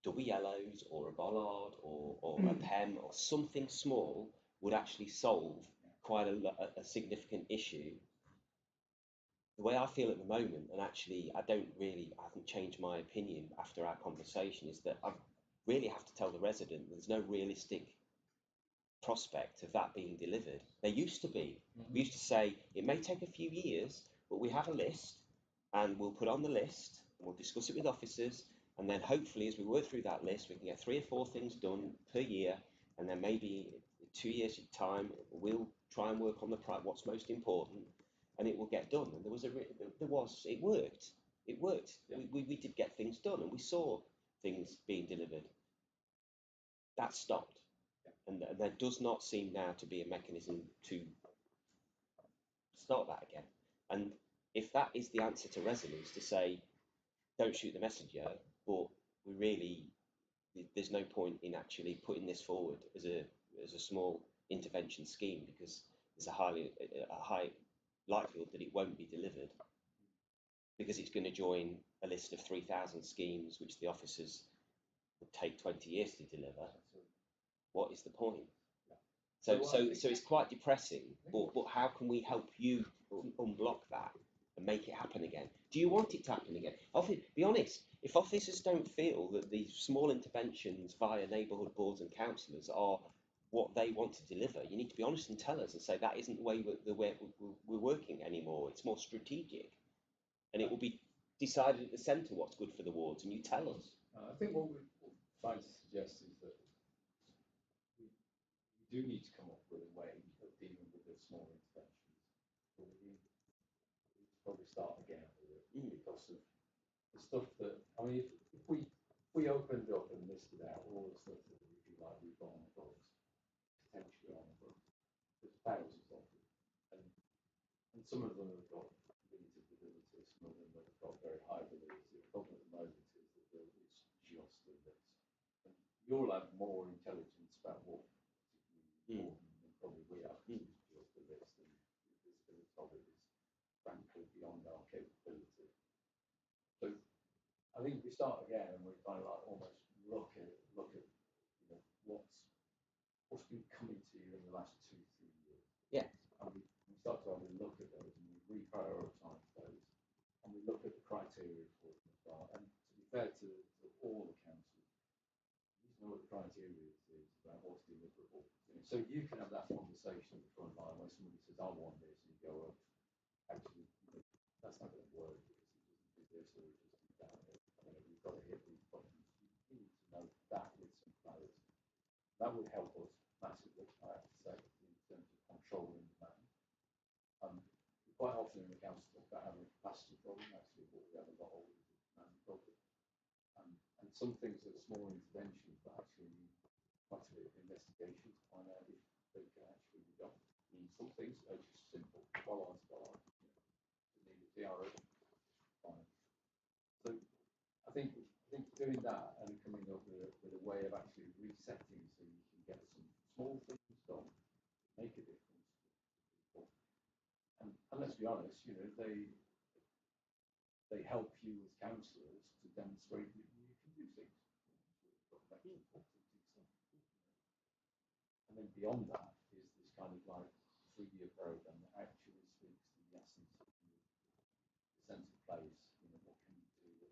double yellows or a bollard or a pen or something small would actually solve quite a significant issue. The way I feel at the moment, and actually I haven't changed my opinion after our conversation, is that I really have to tell the resident there's no realistic prospect of that being delivered. There used to be. We used to say it may take a few years, but we have a list and we'll put on the list and we'll discuss it with officers, and then hopefully as we work through that list we can get 3 or 4 things done per year, and then maybe 2 years time we'll try and work on what's most important, and it will get done. And it worked. Yeah. We did get things done and we saw things being delivered. That stopped. And there does not seem now to be a mechanism to start that again. And if that is the answer to residents, to say, don't shoot the messenger, but there's no point in actually putting this forward as a small intervention scheme, because there's a high likelihood that it won't be delivered, because it's going to join a list of 3,000 schemes which the officers would take 20 years to deliver. What is the point? So it's quite depressing, but how can we help you unblock that and make it happen again? Do you want it to happen again? Be honest, if officers don't feel that these small interventions via neighbourhood boards and councillors are what they want to deliver, you need to be honest and tell us and say that isn't the way we're working anymore. It's more strategic, and it will be decided at the centre what's good for the wards, and you tell us. I think what we're trying to suggest is that we do need to come up with a way of dealing with the small interventions. But we need to probably start again with it, because of the stuff that, I mean, if we opened up and listed out all the stuff that we feel like we've got on the books, potentially on the books, there's thousands of them. And some of them have got limited ability, some of them have got very high ability. The problem at the moment is that it's just a list. And you'll have more intelligence about what important than probably we are. It's just a list, and the visibility of it is frankly beyond our capability. So I think we start again and we kind of like almost look at what's been coming to you in the last 2-3 years. Yeah. And we start to have a look at those and we reprioritise those, and we look at the criteria for them as well. And to be fair to all the councils, you know what the criteria is about what's deliverable. So you can have that conversation at the front line where somebody says, I want this, and you go, well, actually, that's not going to work because it doesn't do this or it doesn't do that. We've got to hit these buttons. You need to know that with some clarity. That would help us massively, I have to say, in terms of controlling demand. Quite often in the council talk about having a capacity problem, actually, but we have a lot of demand problem. And some things are small interventions, but actually need quite a bit of investigation to find out if they can actually be done. Some things are just simple. Bollards. You need a DRO. Fine. So I think doing that and coming up with a way of actually resetting so you can get some small things done, make a difference to people. And let's be honest, they help you as councillors to demonstrate that you can do things. And then beyond that is this kind of like 3-year program that actually speaks to the essence of the sense of place. What can you do?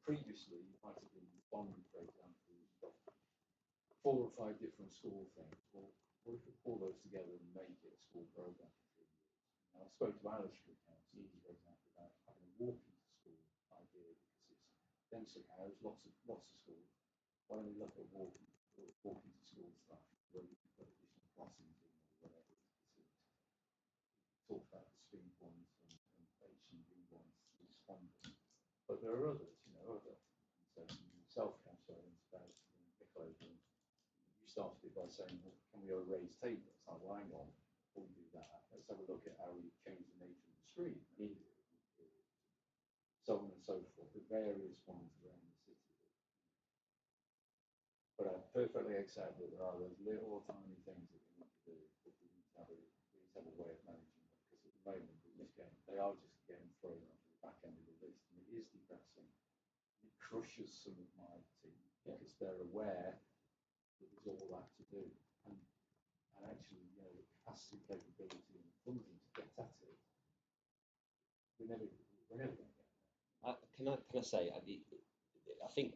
Previously, you might have been responding, for example, you've got 4 or 5 different school things. Well, what if we pull those together and make it a school program for 3 years? Now, I spoke to Irish councils, for example, about having a walking to school idea, because it's denser house, lots of schools. Why don't we look at walking to school stuff, where we can put additional crossings in or whatever talk about the speed ones and H&B ones, responding. But there are others, other concerns. Self-concerns about Nicola. You started it by saying, well, can we have a raised table? It's like, well, hang on, before we do that, let's have a look at how we change the nature of the street. So on and so forth, the various ones around the city. But I perfectly accept that there are those little tiny things that we need to do, but we need to have a way of managing them, because at the moment they are just getting thrown onto the back end of the list, and it is depressing. It crushes some of my team. they're aware that there's all that to do, and actually, you know, the capacity, capability, and funding to get at it, we're never really going to get there. Can I say, I think,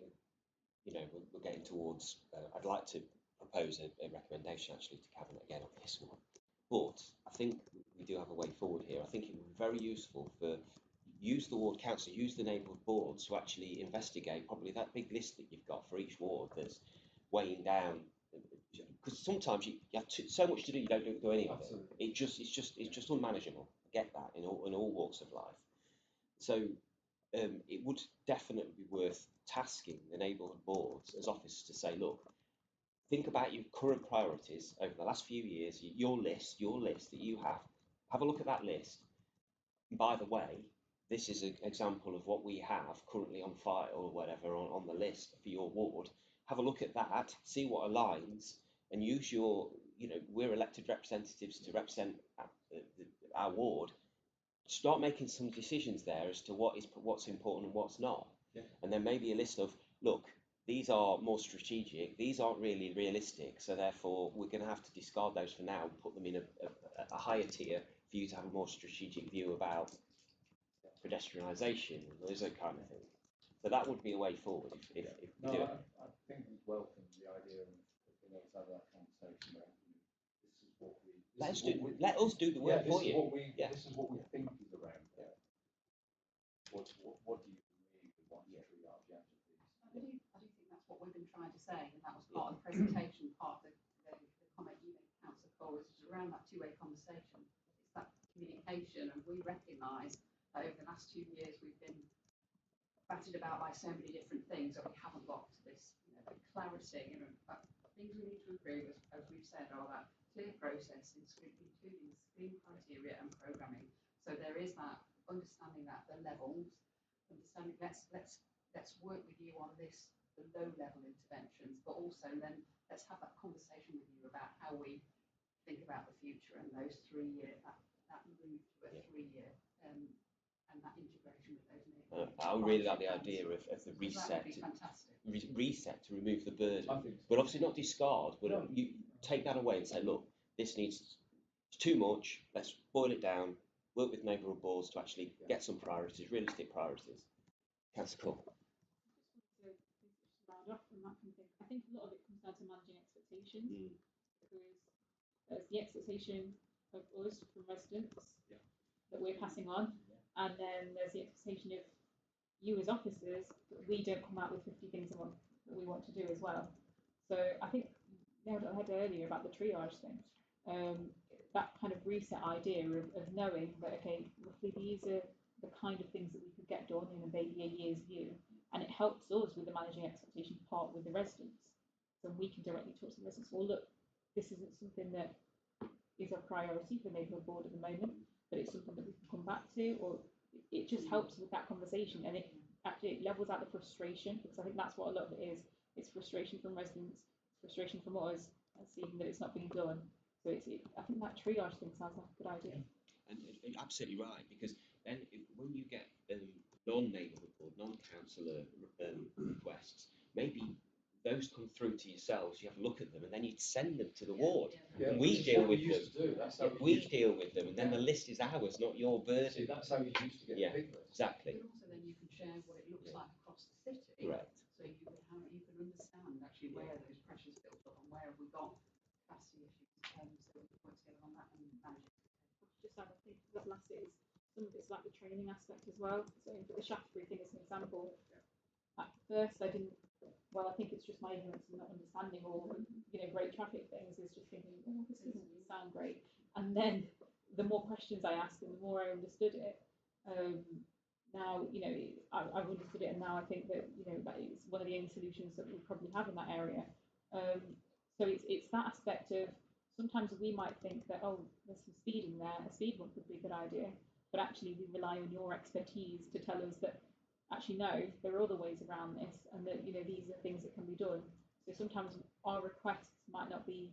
you know, we're getting towards, I'd like to propose a recommendation actually to Cabinet again on this one. But I think we do have a way forward here. I think it would be very useful for, use the ward council, use the neighbourhood boards to actually investigate probably that big list that you've got for each ward that's weighing down. Because sometimes you have so much to do, you don't do any of it. It's just unmanageable. I get that in all walks of life. So it would definitely be worth tasking the neighbourhood boards as officers to say, look, think about your current priorities over the last few years, your list that you have. Have a look at that list. And by the way, this is an example of what we have currently on file or whatever on the list for your ward. Have a look at that, see what aligns, and use your, you know, we're elected representatives to represent our ward. Start making some decisions there as to what's important and what's not. Yeah. And then maybe a list of, look, these are more strategic, these aren't really realistic, so therefore we're going to have to discard those for now and put them in a higher tier for you to have a more strategic view about pedestrianisation and those kind of things. So that would be a way forward if we do it. I think it's welcome the idea of being able to have that conversation about, you know, this is what we. Let us do the work for you. This is what we think is around there. What do you really want to triage out of these? I do think that's what we've been trying to say, and that was part of the presentation, part of the comment you made, Councillor Cole, is around that two-way conversation. It's that communication, and we recognise that over the last 2 years we've been batted about by so many different things that we haven't got to this, you know, the clarity, you know, things we need to improve, as we've said, are that clear process, including screen criteria and programming. So there is that understanding that the levels, understanding let's work with you on this, the low level interventions, but also then let's have that conversation with you about how we think about the future and those 3 year, that move to a 3 year, and that integration with those neighbourhood. I really like the idea of the reset. That would be fantastic. Reset to remove the burden, I think so. but obviously not discard. But No. you take that away and say, look, it's too much. Let's boil it down. Work with neighbourhood boards to actually get some priorities, realistic priorities. That's cool. Just round off from that kind of thing. I think a lot of it comes down to managing expectations, because there's the expectation of us from residents that we're passing on, and then there's the expectation of you as officers that we don't come out with 50 things a month that we want to do as well. So I think I had earlier about the triage thing. That kind of reset idea of knowing that, okay, roughly these are the kind of things that we could get done in maybe a year's view, and it helps us with the managing expectation part with the residents. So we can directly talk to the residents, well, look, this isn't something that is a priority for the neighbourhood board at the moment, but it's something that we can come back to, or it just helps with that conversation, and it actually levels out the frustration, because I think that's what a lot of it is. It's frustration from residents, frustration from us, and seeing that it's not being done. So I think that triage thing sounds like a good idea. And you're absolutely right, because then when you get non-neighbourhood board, non-councillor requests, maybe those come through to yourselves, you have a look at them, and then you send them to the ward. Yeah, and we deal with them. That's how we deal with them, and then the list is ours, not your burden. See, that's how you used to get a big list. Exactly. But also then you can share what it looks like across the city. Correct. So you can understand actually where those pressures built up and where have we got capacity issues, so we can work together on that and manage it. Just add, I think that last is some of it's like the training aspect as well. So for the Shaftesbury thing as an example, at first I think it's just my ignorance and not understanding all great traffic things, is just thinking, oh, this doesn't sound great. And then the more questions I asked and the more I understood it, now, I've understood it, and now I think that, that is one of the only solutions that we probably have in that area. So it's that aspect of, sometimes we might think that, oh, there's some speeding there, a speed bump would be a good idea, but actually we rely on your expertise to tell us that, actually no, there are other ways around this, and that, these are things that can be done. So sometimes our requests might not be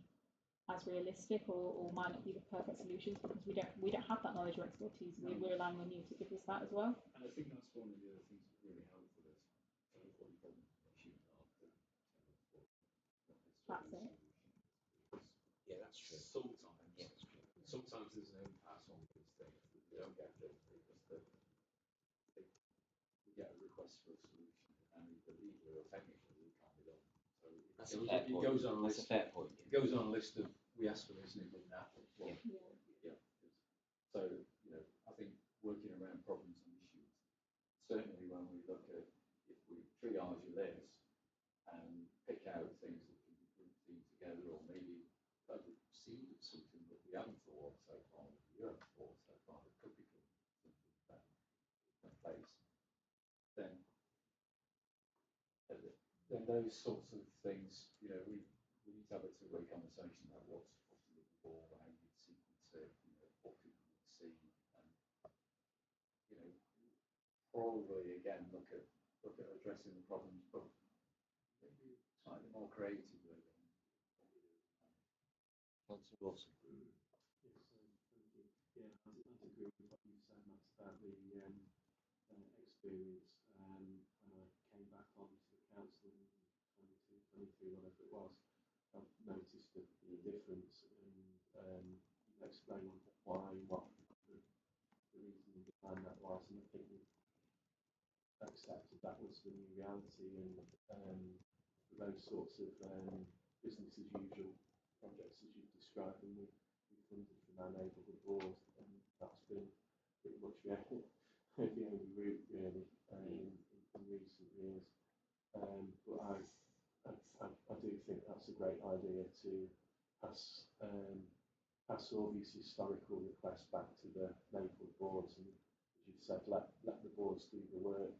as realistic, or might not be the perfect solutions, because we don't have that knowledge or expertise. We're relying on you to give us that as well. And I think that's one of the other things that's really helpful is what you call That's it. Yeah, that's true. Sometimes, Yeah, that's true. sometimes there's an impasse on these things that we don't get built because we get a request for a solution and either legally or technically it can't be done. So That's a fair it point. goes on a That's list. a fair point. It goes on a list of we asked for this and it didn't happen. Well, Yeah. yeah. So I think working around problems and issues. Certainly, when we look at if we triage a list and pick out things that can be grouped together, or maybe a seed of something that we haven't thought of so far, that you haven't thought of so far, that could become that place, then those sorts of things, we need to have a two-way conversation about what's livable, how you'd sequence it, what people would see, and probably again look at addressing the problems, but maybe slightly more creatively than what we do. Councillor Wilson. Yes, thank you. Yeah, I'd agree with what you said, Matt, about the experience. When I came back onto the council in 22, 23, whatever it was, I've noticed the difference and explaining why, what the reasoning behind that was, and I think we accepted that was the new reality, and those sorts of business as usual projects as you've described, and we funded from our neighbourhood board, and that's been pretty much the only route really in recent years. But I do think that's a great idea to pass all these historical requests back to the neighbourhood boards, and as you said, let the boards do the work.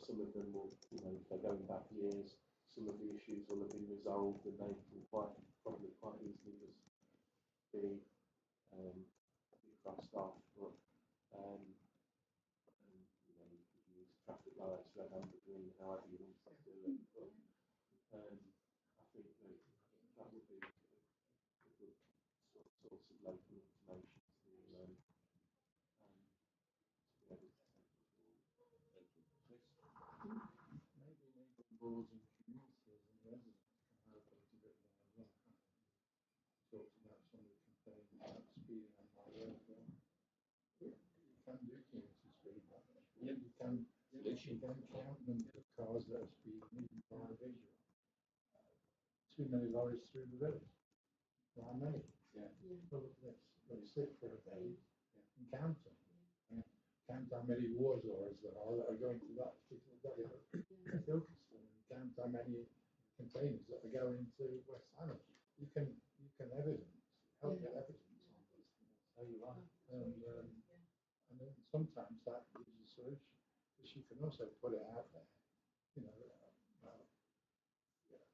Some of them will, if they're going back years, some of the issues will have been resolved, and they can probably quite easily just be crossed off. But you could use traffic lights, red, amber, green, however you want to do it. But I think that would be a good source of local information to be able to take forward. Thank you. Chris? Maybe neighbourhood boards and communities and residents can help a little bit more as well. Talked about some of the complaints about speeding on my road. Well, you can do community speed. Yep. You can count the number of cars that are speeding even by visual. Too many lorries through the village. How many? Yeah. Well, let's sit for a day and count them. Count how many wars lorries there are that are going to that particular day at Ilkeston, and count how many containers that are going to West Ham. You can evidence, help get evidence on these things. So you are. And then sometimes that gives you a solution. Because you can also put it out there,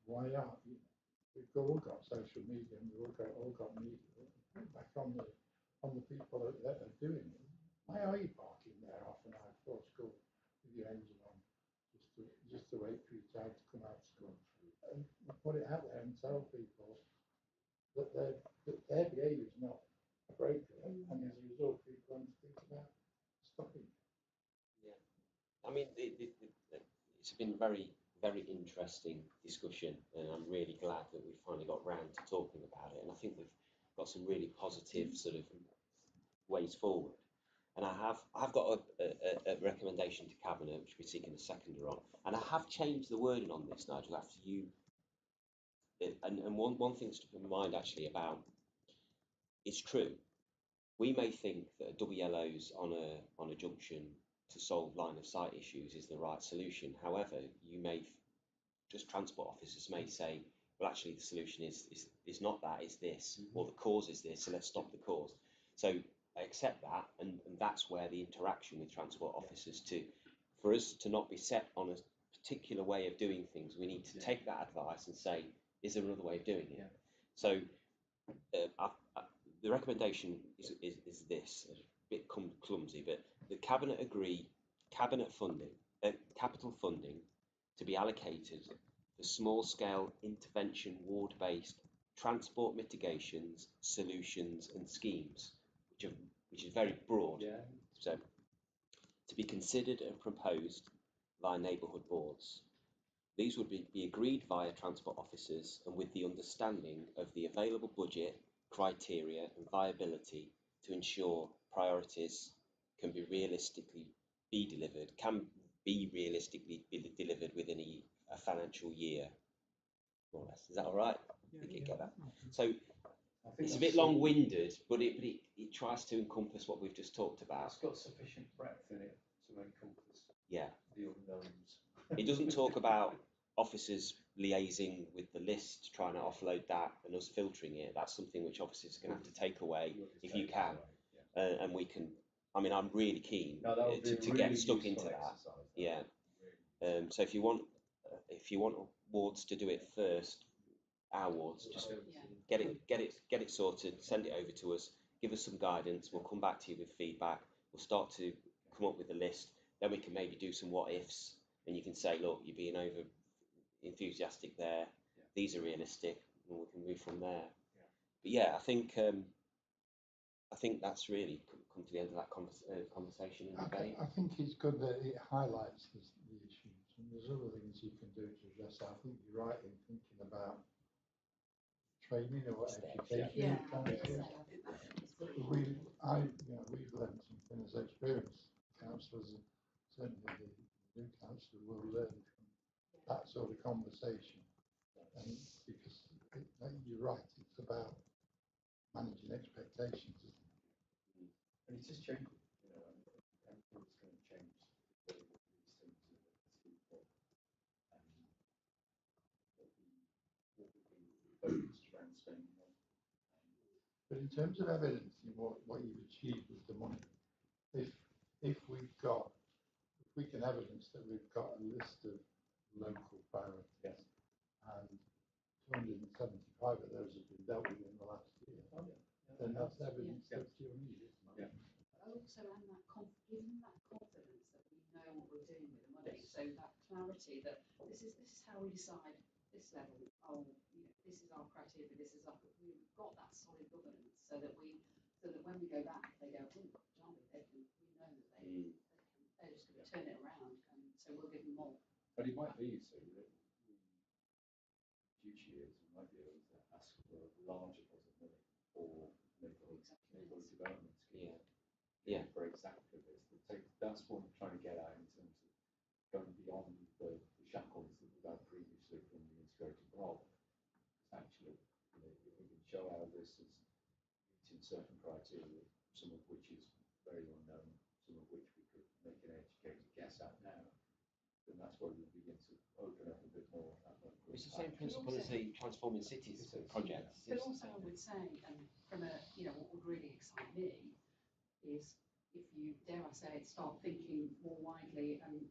why are we've all got social media and we've all got media. Put back on the people that are doing it. Why are you parking there half an hour before school with your engine on, just to wait for your child to come out of school? And put it out there and tell people that their behaviour is not appropriate, and as a result, people have to think about stopping. Yeah. I mean, it's been very, very interesting discussion, and I'm really glad that we finally got round to talking about it. And I think we've got some really positive sort of ways forward. And I have got a recommendation to Cabinet, which we're seeking a seconder on. And I have changed the wording on this, Nigel, after you. And one thing to keep in mind actually about, it's true. We may think that double yellows on a junction to solve line of sight issues is the right solution. However, just transport officers may say, well, actually the solution is not that, it's this, or the cause is this, so let's stop the cause. So I accept that, and that's where the interaction with transport officers for us to not be set on a particular way of doing things, we need to take that advice and say, is there another way of doing it? Yeah. So the recommendation is this, a bit clumsy, but the Cabinet agree capital funding to be allocated for small-scale intervention ward-based transport mitigations, solutions and schemes, which is very broad. Yeah. So to be considered and proposed by neighbourhood boards. These would be agreed via transport officers and with the understanding of the available budget, criteria and viability to ensure priorities can be realistically delivered within a financial year, more or less. Is that all right? Yeah, You yeah. get that? So I think it's a that's bit long-winded, but it tries to encompass what we've just talked about. It's got sufficient breadth in it to encompass Yeah. the unknowns. It doesn't talk about officers liaising with the list, trying to offload that and us filtering it. That's something which officers are going to have to take away if you can. And we can, I mean, I'm really keen to get stuck into that. Yeah. So if you want wards to do it first, our wards, just get it sorted, send it over to us, give us some guidance. We'll come back to you with feedback. We'll start to come up with a list. Then we can maybe do some what ifs, and you can say, look, you're being over enthusiastic there. These are realistic, and we can move from there. But yeah, I think that's really come to the end of that conversation and debate. I think it's good that it highlights the issues, and there's other things you can do to address that. I think you're right in thinking about training or education. We've learned something as experienced councillors, and certainly the new councillor will learn from that sort of conversation. And because you're right, it's about managing expectations, isn't it? And it's just changing, and everything's going to change the way that these things are achieved. What we focused around spending on. But in terms of evidencing what you've achieved with the money, if we can evidence that we've got a list of local priorities, and 275 of those have been dealt with in the last year, then that's evidence that you need, isn't it? Also, and give them that confidence that we know what we're doing with the money. So that clarity that this is how we decide this level. Oh, this is our criteria. This is we've got that solid governance, so that when we go back, they go, oh, Johnny, we know that they're just going to turn it around, and so we'll give them more. But it might be so that in future years we might be able to ask for a larger pot of money for neighbourhood development scheme. Yeah. For exactly this. That's what I'm trying to get at in terms of going beyond the shackles that we've had previously from the integrated block. Actually, if we can show how this is meeting certain criteria, some of which is very unknown, some of which we could make an educated guess at now, then that's where we begin to open up a bit more. It's the same principle as the Transforming Cities project. But also, I would say, and from what would really excite me is if you, dare I say it, start thinking more widely, and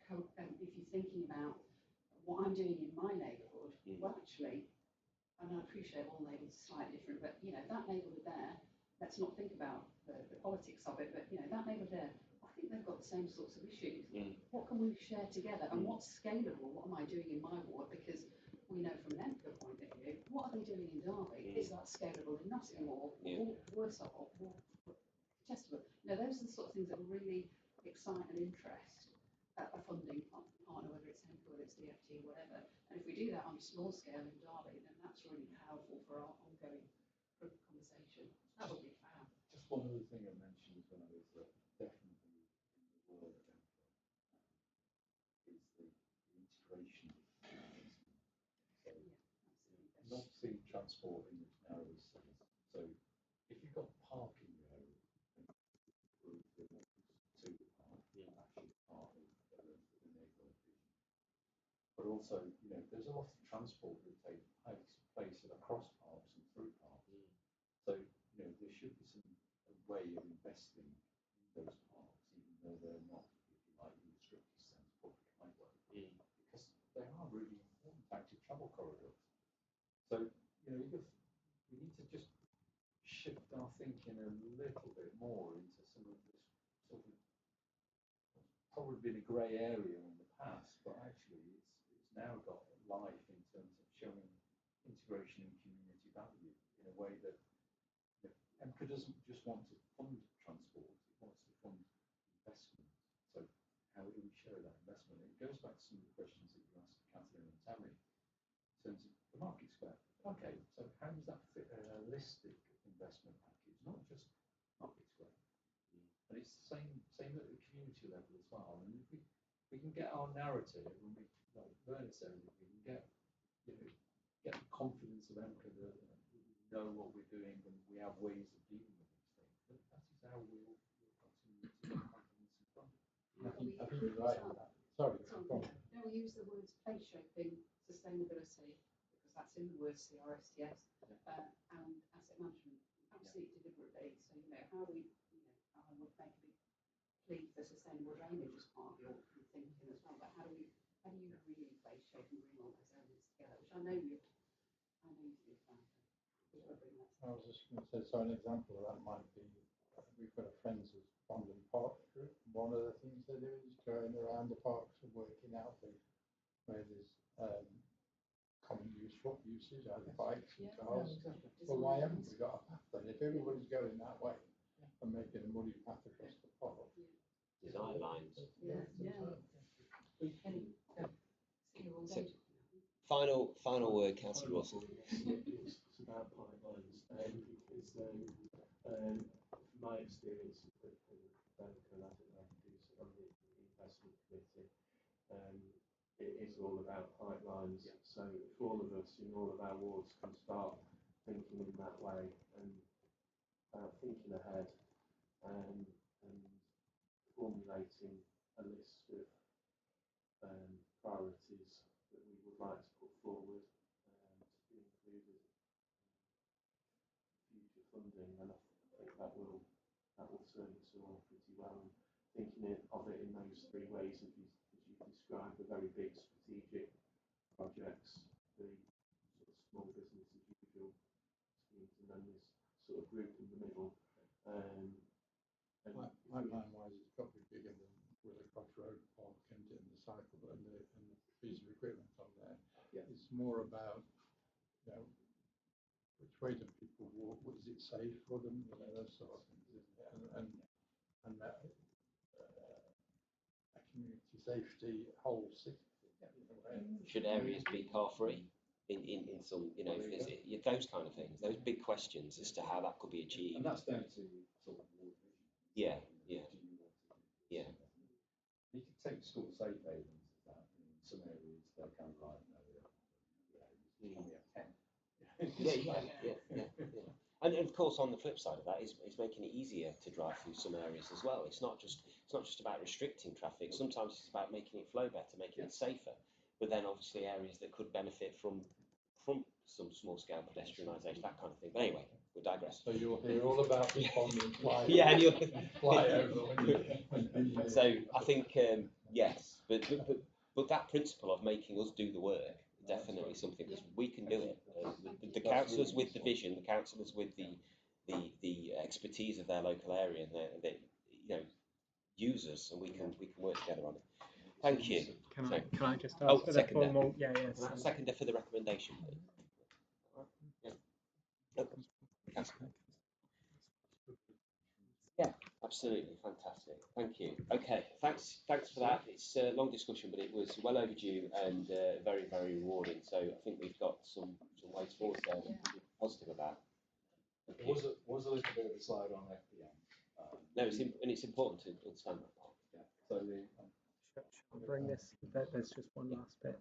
if you're thinking about what I'm doing in my neighbourhood, well, actually, and I appreciate all neighbourhoods are slightly different, but that neighbourhood there, let's not think about the politics of it, but that neighbourhood there, I think they've got the same sorts of issues. What can we share together, and what's scalable? What am I doing in my ward? Because we know from an MPO point of view, what are they doing in Derby? Is that scalable in Nottingham or worse off, or Chesterfield? Those are the sort of things that really excite and interest a funding partner, whether it's MPO, whether it's DFT, whatever. And if we do that on a small scale in Derby, then that's really powerful for our ongoing conversation. That would be fab. Just one other thing I mentioned when I was definitely in the word of is the integration. So, not seeing transport in its narrowest sense. So, if you've got parking there, to the park, actually part of the neighbourhood vision. But also, there's a lot of transport that takes place across parks and through parks. So, there should be a way of investing in those parks, even though they're not, if you like, in the strictest sense, public highway. Because they are really important active travel corridors. So, we need to just shift our thinking a little bit more into some of this sort of probably been a grey area in the past, but actually it's now got life in terms of showing integration and community value in a way that MCA doesn't just want to fund transport, it wants to fund investment. So how do we show that investment? It goes back to some of the questions that you asked Catherine and Tammy in terms of the market square. Okay, so how does that fit a holistic investment package, not just market square? And it's the same at the community level as well. And if we can get our narrative, and we, like Bernard said, if we can get get the confidence of Emka that we know what we're doing and we have ways of dealing with these things, that is how we'll continue to get confidence in front. I think you're right with that. Sorry, go on. No, we use the words place shaping, sustainability, because that's in the words CRSTS, and asset management, absolutely deliberately. So, how we, I would make a big plea for sustainable drainage as part of your thinking as well, but how do you really place shape and bring all those elements together, which I know you do that. I was just going to say, so an example of that might be, we've got a Friends of London Park group. One of the things they do is going around the parks and working out where there's common uses, either bikes and cars. Well, why haven't we got a path then? If everybody's going that way and making a muddy path across the park. Design lines. Final word, Councillor Russell. It's about pipelines, because from my experience with Banker, and I think I can do some on the investment committee, it is all about pipelines. So if all of us in all of our wards can start thinking in that way and thinking ahead and formulating a list of priorities that we would like to put forward to be included in future funding, and I think that will serve us all pretty well. And thinking of it in those three ways, as you described, the very big strategic projects, the sort of small business as usual schemes, and then this sort of group in the middle. Pipeline-wise, it's got to be bigger than Willicroft Road Park and the cycle and the piece of equipment on there. Yeah. It's more about, which way do people walk? Is it safe for them? Those sort of things, isn't it? And that a community safety whole city. Should areas be car free? In some, those kind of things, those big questions as to how that could be achieved. And that's down to sort of ward vision. Yeah. You can take school safe havens as that. In some areas they're kind of like, no, we only have 10. And of course, on the flip side of that is making it easier to drive through some areas as well. It's not just about restricting traffic. Sometimes it's about making it flow better, making it safer. But then obviously areas that could benefit from some small scale pedestrianisation, that kind of thing. But anyway, we digress. So you'll hear all about the flyover. Yeah, and you'll flyover. So I think yes, but that principle of making us do the work, definitely something, because we can do it. The councillors with the vision, the councillors with the expertise of their local area, and they use us, and we can work together on it. Thank you. Can I just ask for the formal? Yeah. Seconder for the recommendation, please. Yeah, absolutely, fantastic. Thank you. Okay, thanks for that. It's a long discussion, but it was well overdue and very, very rewarding. So I think we've got some ways forward there that we're positive about. There was a little bit of a slide on FPM. No, it's important to understand that part. Yeah. So I'll bring this. There's just one last bit.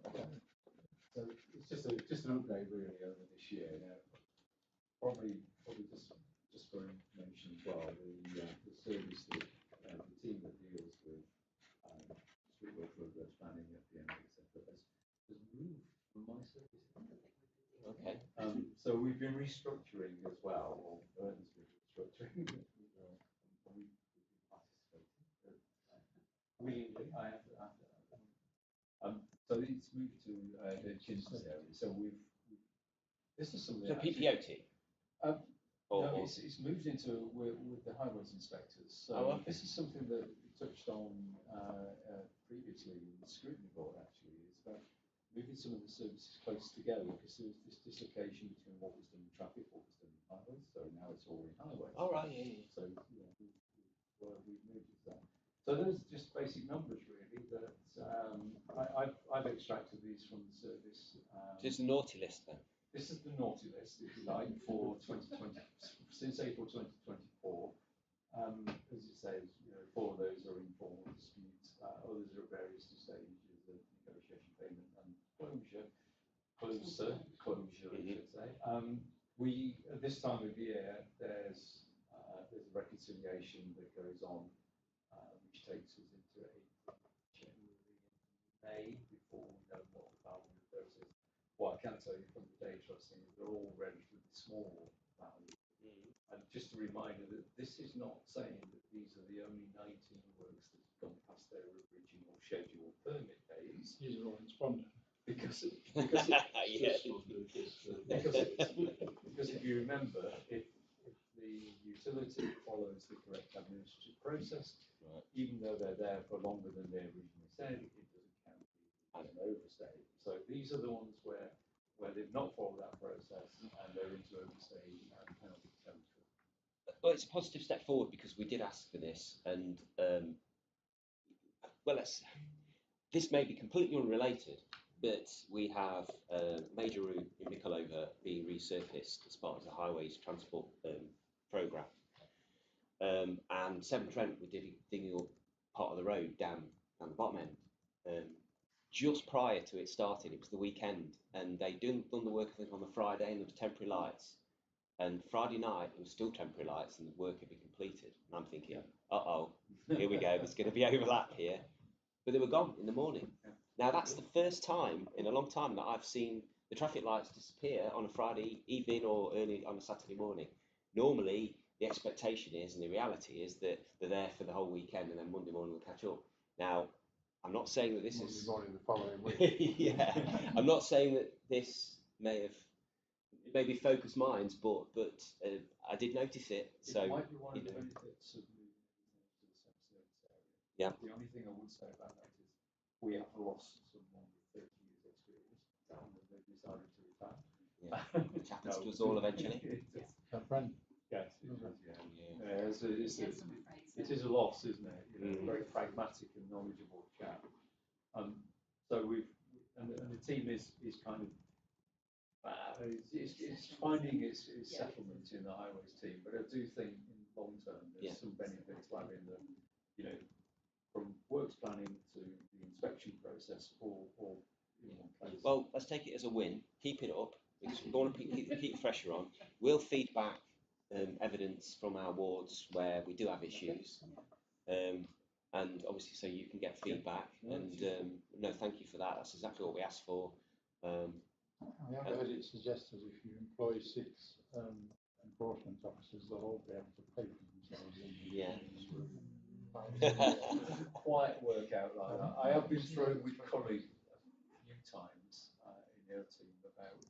So it's just an update really over this year. Now, probably just for information as well, the service that the team that deals with street work progress planning, FPM, etc. has moved from my service. Okay. So we've been restructuring as well, or Bernard's been restructuring. We've been participating. Willingly, I have to. So it's moved to the Chinston area. So this is something. So PPOT. No, it's moved into with the highways inspectors. So this is something that we touched on previously in the scrutiny board. Actually, it's about moving some of the services close together because there was this dislocation between what was done in traffic, what was done in highways. So now it's all in highways. All right, yeah. So we've moved to that. So those are just basic numbers really. that I've extracted these from the service. This is the naughty list then. This is the naughty list, if you like, for 2020, since April 2024. As it says, 4 of those are informal disputes, others are at various stages of negotiation, payment, and closure, I should say. We, at this time of year, there's a reconciliation that goes on, which takes us into April, January, May, before we know what the value of those is. What I can tell you from the data I've seen is they're all relatively small value. And just a reminder that this is not saying that these are the only 19 works that have gone past their original scheduled permit days. These are all responding. Because if you remember, if the utility follows the correct administrative process, right, even though they're there for longer than they originally said, it doesn't count as an overstay. So these are the ones where they've not followed that process and they're into overstay and penalty territory. Well, it's a positive step forward because we did ask for this, and this may be completely unrelated, but we have a major route in Mickleover being resurfaced as part of the Highways Transport programme. And Severn Trent were digging up part of the road down the bottom end. Just prior to it starting, it was the weekend, and they'd done the work, I think, on the Friday, and there was temporary lights. And Friday night, there was still temporary lights, and the work had been completed. And I'm thinking, uh-oh, here we go, there's going to be overlap here. But they were gone in the morning. Now, that's the first time in a long time that I've seen the traffic lights disappear on a Friday evening or early on a Saturday morning. Normally, the expectation is, and the reality is, that they're there for the whole weekend, and then Monday morning we'll catch up. Now, I'm not saying that this is... Monday morning the following week. Yeah, I'm not saying that this may have maybe focused minds, but I did notice it. So it might be one of the benefits of moving everything to the same service area. Yeah. The only thing I would say about that is we have lost someone with 30 years experience and they've decided to retire. Yeah. Which happens to us all eventually. A friend. Yes, it is a loss, isn't it? Very pragmatic and knowledgeable chap. So the team is kind of it's finding its settlement in the highways team, but I do think in the long term there's some benefits to having the, from works planning to the inspection process all in one place. Well, let's take it as a win. Keep it up because we want to keep the pressure on. We'll feed back evidence from our wards where we do have issues, and obviously so you can get feedback. And no, thank you for that. That's exactly what we asked for. I have heard it suggested if you employ 6 enforcement officers, they'll all be able to pay for themselves. Yeah. Quite work out like that. I have been thrown with colleagues a few times in their team about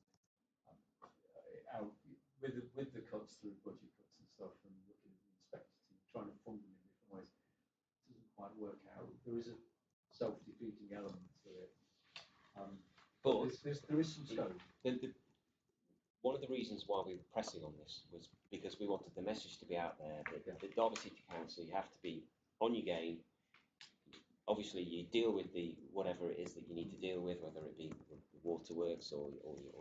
with the cuts through budget cuts and stuff, and looking at the inspector team, trying to fund them in different ways. It doesn't quite work out. There is a self-defeating element to it. But there is some scope. One of the reasons why we were pressing on this was because we wanted the message to be out there that the Derby City Council, you have to be on your game. Obviously, you deal with whatever it is that you need to deal with, whether it be the waterworks or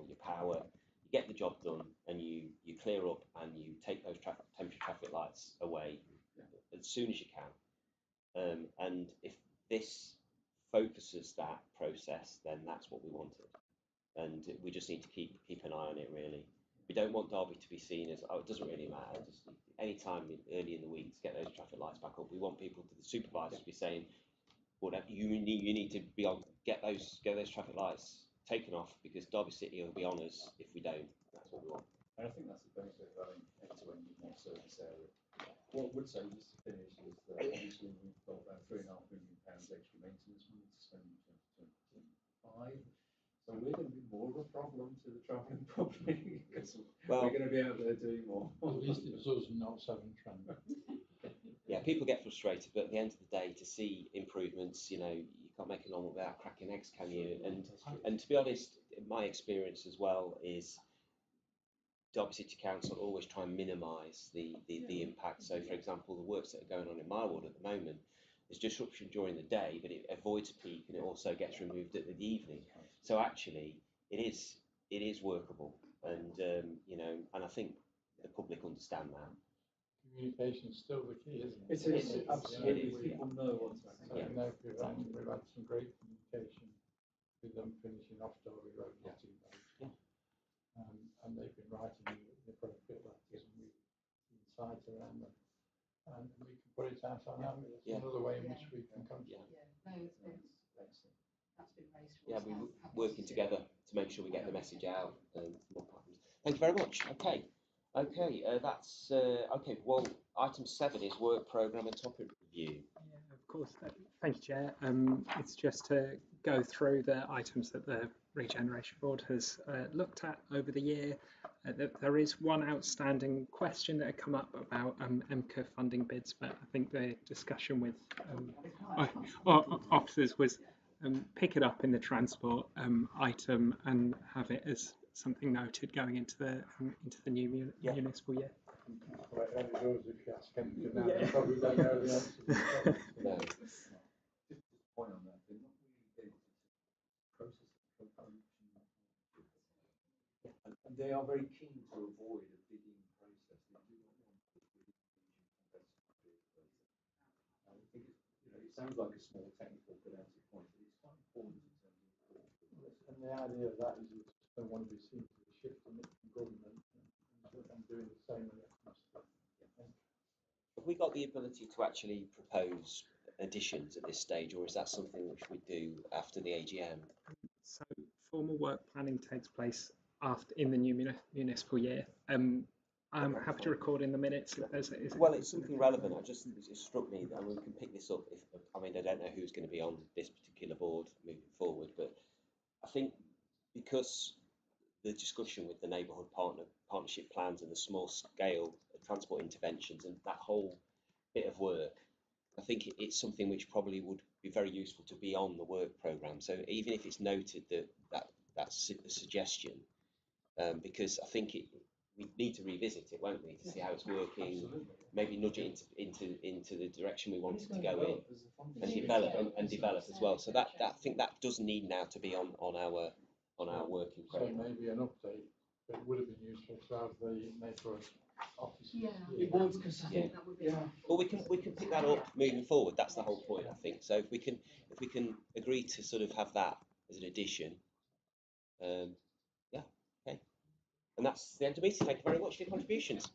your power. You get the job done, and you clear up and you take those temporary traffic lights away as soon as you can. And if this focuses that process, then that's what we wanted. And we just need to keep an eye on it, really. We don't want Derby to be seen as, it doesn't really matter. Just any time early in the week to get those traffic lights back up. We want people, the supervisors, to be saying, whatever you need to be on, get those traffic lights taken off, because Derby City will be on us if we don't. That's what we want. And I think that's the benefit of having end-to-end in one service area. What I would say, just to finish, is that obviously we've got about £3.5 million extra maintenance money to spend in 2025. So we're going to be more of a problem to the travelling public because we're going to be out there doing more. At least it was us and not Severn Trent. Yeah, people get frustrated, but at the end of the day, to see improvements, you can't make an omelette without cracking eggs, can you? And to be honest, my experience as well is Derby City Council always try and minimise the impact. So, for example, the works that are going on in my ward at the moment, there's disruption during the day, but it avoids a peak and it also gets removed at the evening. So actually, it is workable, and you know, and I think the public understand that. Communication's still the key, isn't it? It is, It is. absolutely. It is. People know what to So, expect. you know, we've had some great communication with them finishing off Story Road not too bad. Yeah. And they've been writing the appropriate letters and we insight around them. And we can put it out on that. It's another way in which we can contribute. No, it's excellent. That's been raised. Yeah, we're working together to make sure we get the message out. More partners. Thank you very much. Okay. That's okay. Well, item 7 is work programme and topic review. Yeah, of course. Thank you, Chair. It's just to go through the items that the Regeneration Board has looked at over the year. There is one outstanding question that had come up about MCA funding bids, but I think the discussion with officers was pick it up in the transport item and have it as something noted going into the new municipal year. Quite early doors if you ask anything now, they probably don't know the answer. No. Just a point on that, they're not really able to process the proposal. And they are very keen to avoid a bidding process. They do not want a bidding process. I think it sounds like a small technical pedantic point, but it's quite important in terms of And the idea of that is you just don't want to be seen to be shifting it from government and doing the same when it comes to Have we got the ability to actually propose additions at this stage, or is that something which we do after the AGM? So formal work planning takes place in the new municipal year. I'm happy to record in the minutes if there's. Well, it's something relevant. It struck me that we can pick this up. I don't know who's going to be on this particular board moving forward, but I think because the discussion with the neighbourhood partnership plans and the small scale transport interventions and that whole bit of work, I think it's something which probably would be very useful to be on the work programme. So even if it's noted that's a suggestion, because I think we need to revisit it, won't we, to see how it's working, maybe nudge it into the direction we want it to go in, and develop as well. So that I think that does need now to be on our working so programme. maybe an update, but it would have been useful to have the neighbourhood officers. Yeah. It would, because I think that would be Well, we can pick that up moving forward. That's the whole point, I think. So if we can agree to sort of have that as an addition, yeah, okay. And that's the end of the meeting. Thank you very much for your contributions.